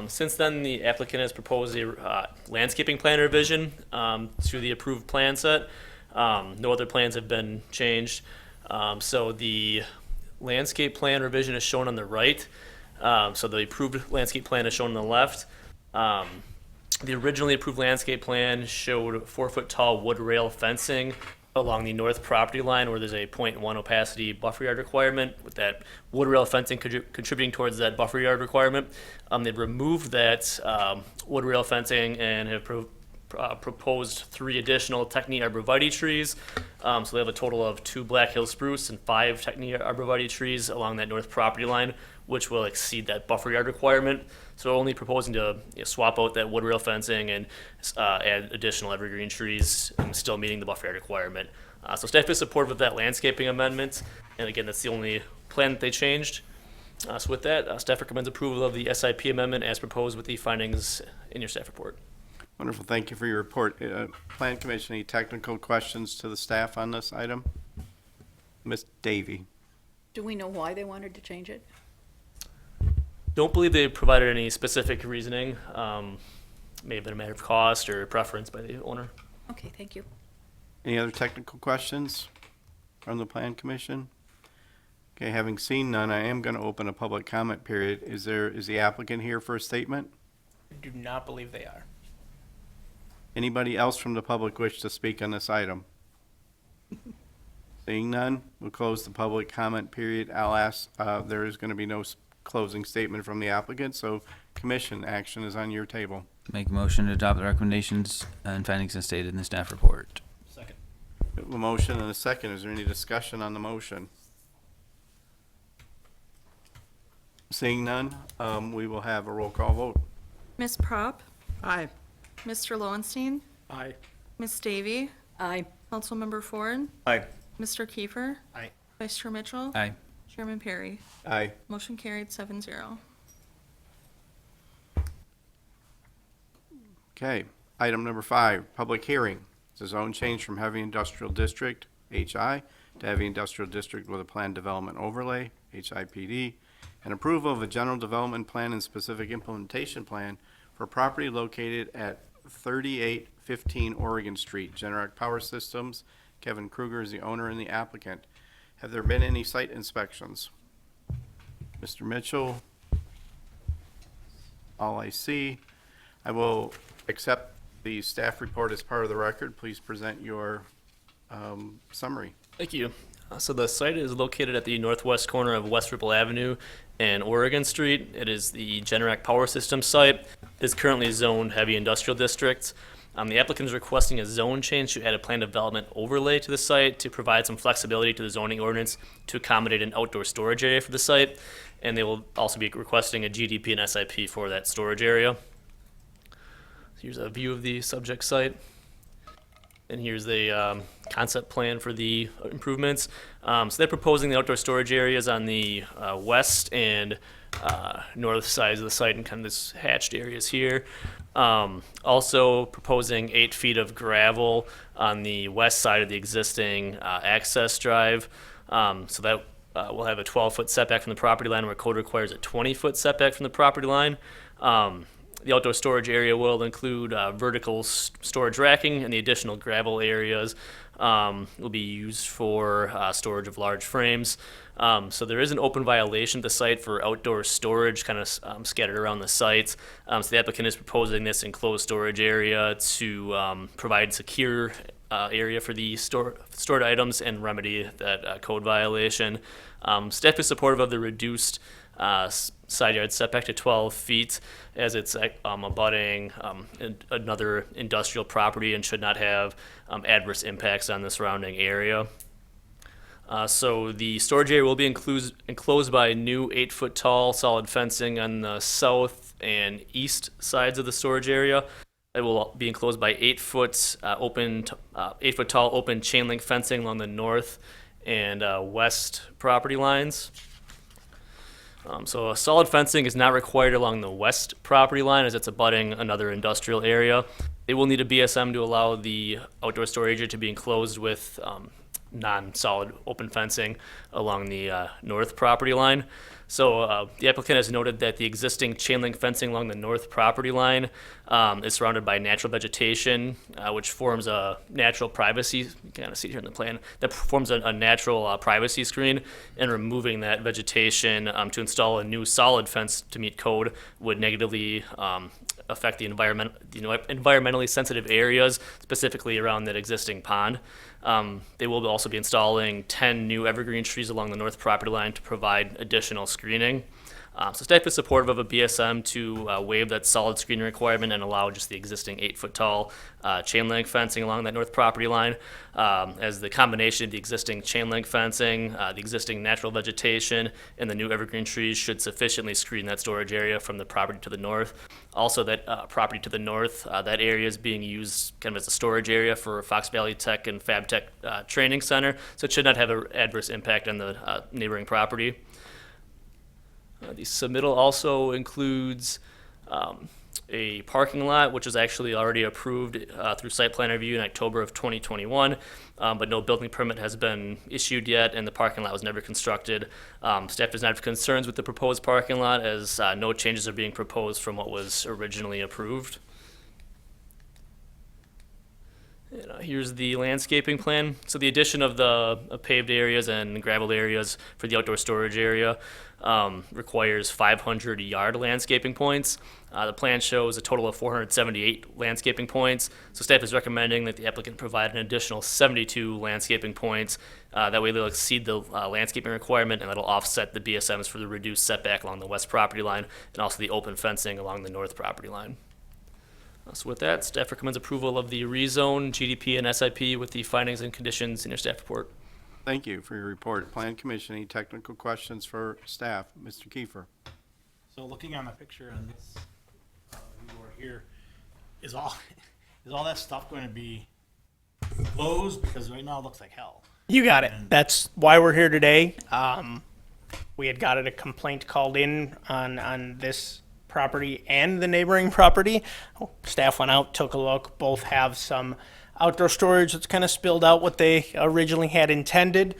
Since then, the applicant has proposed a landscaping plan revision to the approved plan set. No other plans have been changed. So the landscape plan revision is shown on the right. So the approved landscape plan is shown on the left. The originally approved landscape plan showed 4-foot tall wood rail fencing along the north property line where there's a 0.1 opacity buffer yard requirement, with that wood rail fencing contributing towards that buffer yard requirement. They've removed that wood rail fencing and have proposed 3 additional Techni arborvitae trees. So they have a total of 2 Black Hill spruce and 5 Techni arborvitae trees along that north property line, which will exceed that buffer yard requirement. So only proposing to swap out that wood rail fencing and add additional evergreen trees, and still meeting the buffer yard requirement. So staff is supportive of that landscaping amendment, and again, that's the only plan that they changed. So with that, staff recommends approval of the SIP amendment as proposed with the findings in your staff report. Wonderful, thank you for your report. Plan Commission, any technical questions to the staff on this item? Ms. Davy. Do we know why they wanted to change it? Don't believe they provided any specific reasoning. May have been a matter of cost or preference by the owner. Okay, thank you. Any other technical questions from the Plan Commission? Okay, having seen none, I am going to open a public comment period. Is the applicant here for a statement? I do not believe they are. Anybody else from the public wish to speak on this item? Seeing none, we'll close the public comment period. I'll ask, there is going to be no closing statement from the applicant, so commission action is on your table. Make a motion to adopt the recommendations and findings as stated in the staff report. Second. A motion and a second. Is there any discussion on the motion? Seeing none, we will have a roll call vote. Ms. Prop, Aye. Mr. Lowenstein, Aye. Ms. Davy, Aye. Councilmember Ford, Aye. Mr. Kiefer, Aye. Vice Chair Mitchell, Aye. Chairman Perry. Aye. Motion carried 7-0. Okay, item number 5, public hearing. It's a zone change from heavy industrial district, HI, to heavy industrial district with a planned development overlay, HIPD, and approval of a general development plan and specific implementation plan for property located at 3815 Oregon Street. Generac Power Systems, Kevin Kruger is the owner and the applicant. Have there been any site inspections? Mr. Mitchell? All I see. I will accept the staff report as part of the record. Please present your summary. Thank you. So the site is located at the northwest corner of West Ripple Avenue and Oregon Street. It is the Generac Power Systems site. It is currently zoned heavy industrial district. The applicant is requesting a zone change to add a planned development overlay to the site to provide some flexibility to the zoning ordinance to accommodate an outdoor storage area for the site. And they will also be requesting a GDP and SIP for that storage area. Here's a view of the subject site. And here's the concept plan for the improvements. So they're proposing the outdoor storage areas on the west and north sides of the site and kind of this hatched areas here. Also proposing 8 feet of gravel on the west side of the existing access drive. So that we'll have a 12-foot setback from the property line, where code requires a 20-foot setback from the property line. The outdoor storage area will include vertical storage racking, and the additional gravel areas will be used for storage of large frames. So there is an open violation at the site for outdoor storage kind of scattered around the site. So the applicant is proposing this enclosed storage area to provide secure area for the stored items and remedy that code violation. Staff is supportive of the reduced side yard setback to 12 feet, as it's abutting another industrial property and should not have adverse impacts on the surrounding area. So the storage area will be enclosed by new 8-foot tall solid fencing on the south and east sides of the storage area. It will be enclosed by 8-foot 8-foot tall open chain link fencing along the north and west property lines. So a solid fencing is not required along the west property line, as it's abutting another industrial area. It will need a BSM to allow the outdoor storage area to be enclosed with non-solid open fencing along the north property line. So the applicant has noted that the existing chain link fencing along the north property line is surrounded by natural vegetation, which forms a natural privacy, you can kind of see it here in the plan, that forms a natural privacy screen, and removing that vegetation to install a new solid fence to meet code would negatively affect the environmentally sensitive areas, specifically around that existing pond. They will also be installing 10 new evergreen trees along the north property line to provide additional screening. So staff is supportive of a BSM to waive that solid screening requirement and allow just the existing 8-foot tall chain link fencing along that north property line, as the combination of the existing chain link fencing, the existing natural vegetation, and the new evergreen trees should sufficiently screen that storage area from the property to the north. Also, that property to the north, that area is being used kind of as a storage area for Fox Valley Tech and Fab Tech Training Center, so it should not have an adverse impact on the neighboring property. The submittal also includes a parking lot, which was actually already approved through site plan review in October of 2021, but no building permit has been issued yet, and the parking lot was never constructed. Staff does not have concerns with the proposed parking lot, as no changes are being proposed from what was originally approved. And, here's the landscaping plan. So the addition of the paved areas and gravel areas for the outdoor storage area requires 500 yard landscaping points. The plan shows a total of 478 landscaping points. So staff is recommending that the applicant provide an additional 72 landscaping points. That way they'll exceed the landscaping requirement, and that'll offset the BSMs for the reduced setback along the west property line and also the open fencing along the north property line. So with that, staff recommends approval of the rezone, GDP, and SIP with the findings and conditions in your staff report. Thank you for your report. Plan Commission, any technical questions for staff? Mr. Kiefer. So looking on the picture on this board here, is all that stuff going to be closed? Because right now it looks like hell. You got it. That's why we're here today. We had gotten a complaint called in on this property and the neighboring property. Staff went out, took a look. Both have some outdoor storage that's kind of spilled out what they originally had intended.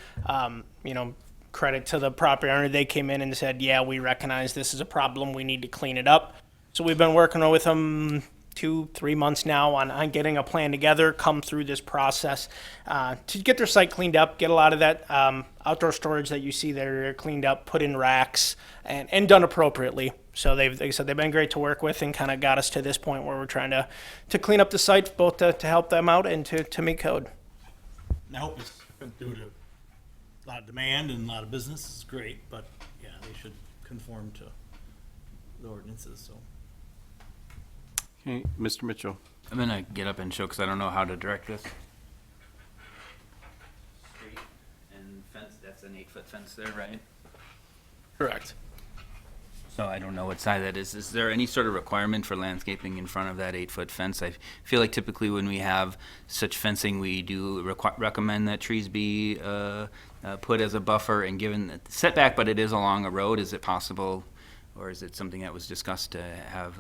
Credit to the property owner. They came in and said, yeah, we recognize this is a problem. We need to clean it up. So we've been working with them 2-3 months now on getting a plan together, come through this process to get their site cleaned up, get a lot of that outdoor storage that you see there cleaned up, put in racks, and done appropriately. So they've been great to work with and kind of got us to this point where we're trying to clean up the site, both to help them out and to meet code. I hope it's due to a lot of demand and a lot of business. It's great, but yeah, they should conform to the ordinances. So. Okay, Mr. Mitchell. I'm gonna get up and show because I don't know how to direct this. Straight and fence, that's an 8-foot fence there, right? Correct. So I don't know what side that is. Is there any sort of requirement for landscaping in front of that 8-foot fence? I feel like typically when we have such fencing, we do recommend that trees be put as a buffer and given the setback, but it is along a road. Is it possible, or is it something that was discussed to have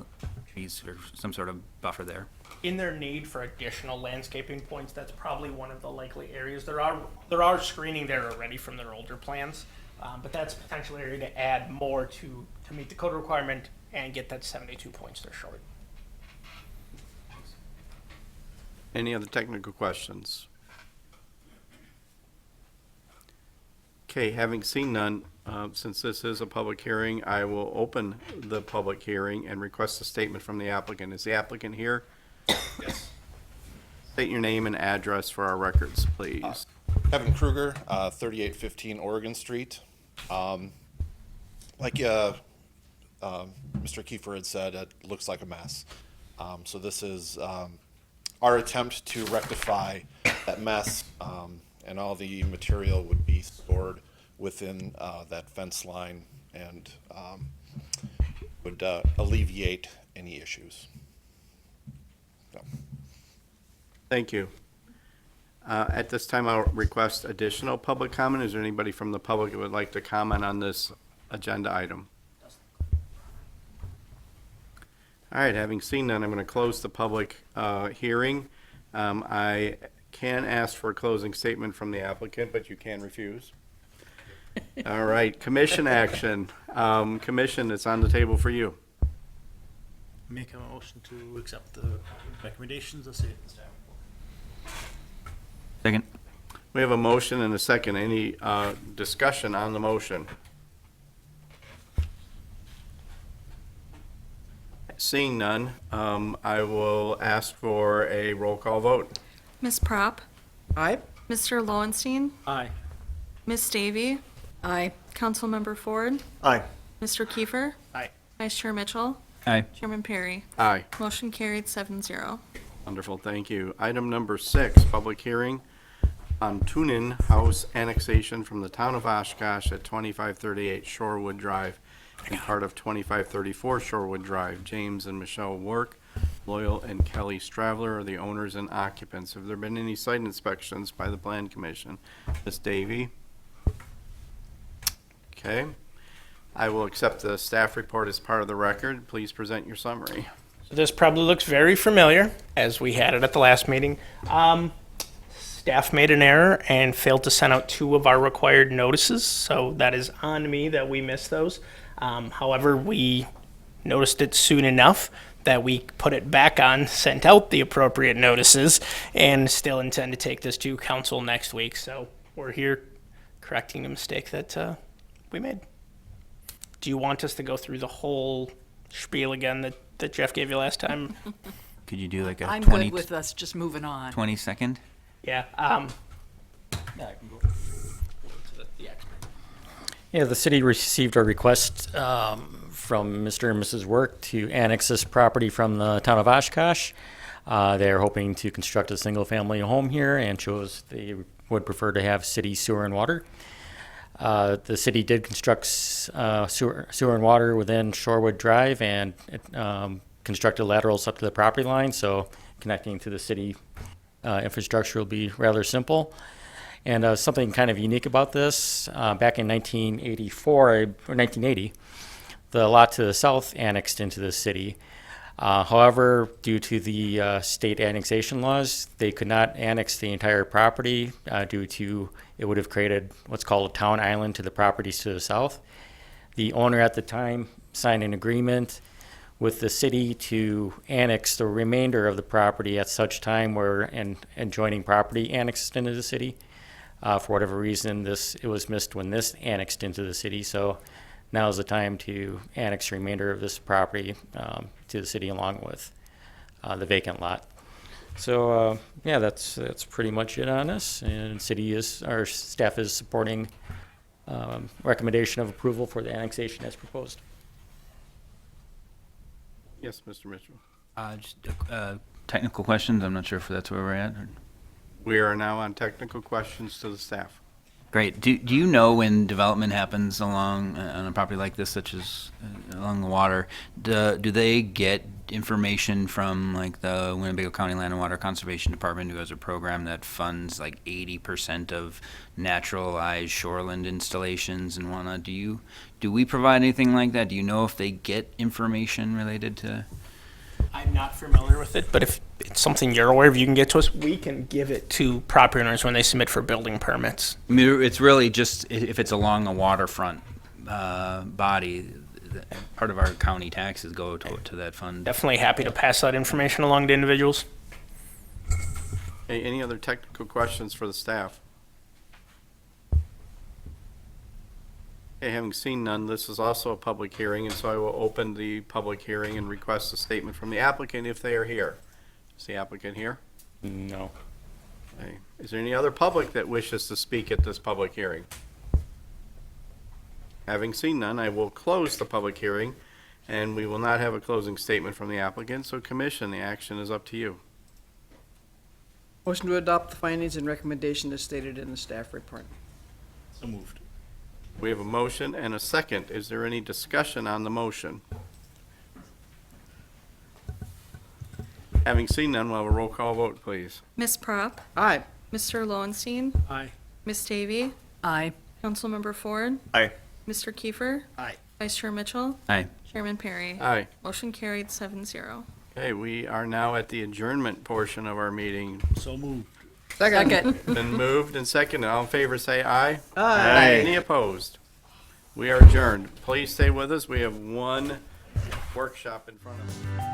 trees or some sort of buffer there? In their need for additional landscaping points, that's probably one of the likely areas. There are screening there already from their older plans, but that's a potential area to add more to meet the code requirement and get that 72 points they're short. Any other technical questions? Okay, having seen none, since this is a public hearing, I will open the public hearing and request a statement from the applicant. Is the applicant here? Yes. State your name and address for our records, please. Kevin Kruger, 3815 Oregon Street. Like Mr. Kiefer had said, it looks like a mess. So this is our attempt to rectify that mess, and all the material would be stored within that fence line and would alleviate any issues. So. Thank you. At this time, I'll request additional public comment. Is there anybody from the public who would like to comment on this agenda item? All right, having seen none, I'm going to close the public hearing. I can ask for a closing statement from the applicant, but you can refuse. All right, commission action. Commission, it's on the table for you. Make a motion to accept the recommendations of city staff. Second. We have a motion and a second. Any discussion on the motion? Seeing none, I will ask for a roll call vote. Ms. Prop, Aye. Mr. Lowenstein, Aye. Ms. Davy, Aye. Councilmember Ford, Aye. Mr. Kiefer, Aye. Vice Chair Mitchell, Aye. Chairman Perry. Aye. Motion carried 7-0. Wonderful, thank you. Item number 6, public hearing on Tunin House annexation from the town of Oshkosh at 2538 Shorewood Drive and part of 2534 Shorewood Drive. James and Michelle Work, Loyal and Kelly Stravler are the owners and occupants. Have there been any site inspections by the Plan Commission? Ms. Davy? Okay. I will accept the staff report as part of the record. Please present your summary. So this probably looks very familiar, as we had it at the last meeting. Staff made an error and failed to send out 2 of our required notices, so that is on me that we missed those. However, we noticed it soon enough that we put it back on, sent out the appropriate notices, and still intend to take this to council next week. So we're here correcting the mistake that we made. Do you want us to go through the whole spiel again that Jeff gave you last time? Could you do like a I'm 20, good with us just moving on. 20 second? Yeah. Yeah, I can go to the expert. Yeah, the city received a request from Mr. and Mrs. Work to annex this property from the town of Oshkosh. They are hoping to construct a single-family home here and chose they would prefer to have city sewer and water. The city did construct sewer and water within Shorewood Drive and constructed laterals up to the property line, so connecting to the city infrastructure will be rather simple. And something kind of unique about this, back in 1984 or 1980, the lot to the south annexed into the city. However, due to the state annexation laws, they could not annex the entire property due to it would have created what's called a town island to the properties to the south. The owner at the time signed an agreement with the city to annex the remainder of the property at such time where an adjoining property annexed into the city. For whatever reason, it was missed when this annexed into the city, so now is the time to annex the remainder of this property to the city along with the vacant lot. So yeah, that's pretty much it on this. And our staff is supporting recommendation of approval for the annexation as proposed. Yes, Mr. Mitchell. Just technical questions. I'm not sure if that's where we're at. Or... We are now on technical questions to the staff. Great. Do you know when development happens along on a property like this, such as along the water? Do they get information from like the Winnebago County Land and Water Conservation Department, who has a program that funds like 80% of naturalized shoreland installations and whatnot? Do we provide anything like that? Do you know if they get information related to? I'm not familiar with it, but if it's something you're aware of, you can get to us. We can give it to property owners when they submit for building permits. I mean, it's really just if it's along a waterfront body, part of our county taxes go to that fund. Definitely happy to pass that information along to individuals. Okay, any other technical questions for the staff? Okay, having seen none, this is also a public hearing, and so I will open the public hearing and request a statement from the applicant if they are here. Is the applicant here? No. Okay. Is there any other public that wishes to speak at this public hearing? Having seen none, I will close the public hearing, and we will not have a closing statement from the applicant, so commission, the action is up to you. Motion to adopt the findings and recommendation as stated in the staff report. So moved. We have a motion and a second. Is there any discussion on the motion? Having seen none, we'll have a roll call vote, please. Ms. Prop, Aye. Mr. Lowenstein, Aye. Ms. Davy, Aye. Councilmember Ford, Aye. Mr. Kiefer, Aye. Vice Chair Mitchell, Aye. Chairman Perry. Aye. Motion carried 7-0. Okay, we are now at the adjournment portion of our meeting. So moved. Second. Been moved and seconded. All in favor, say aye. Aye. Any opposed? We are adjourned. Please stay with us. We have one workshop in front of us.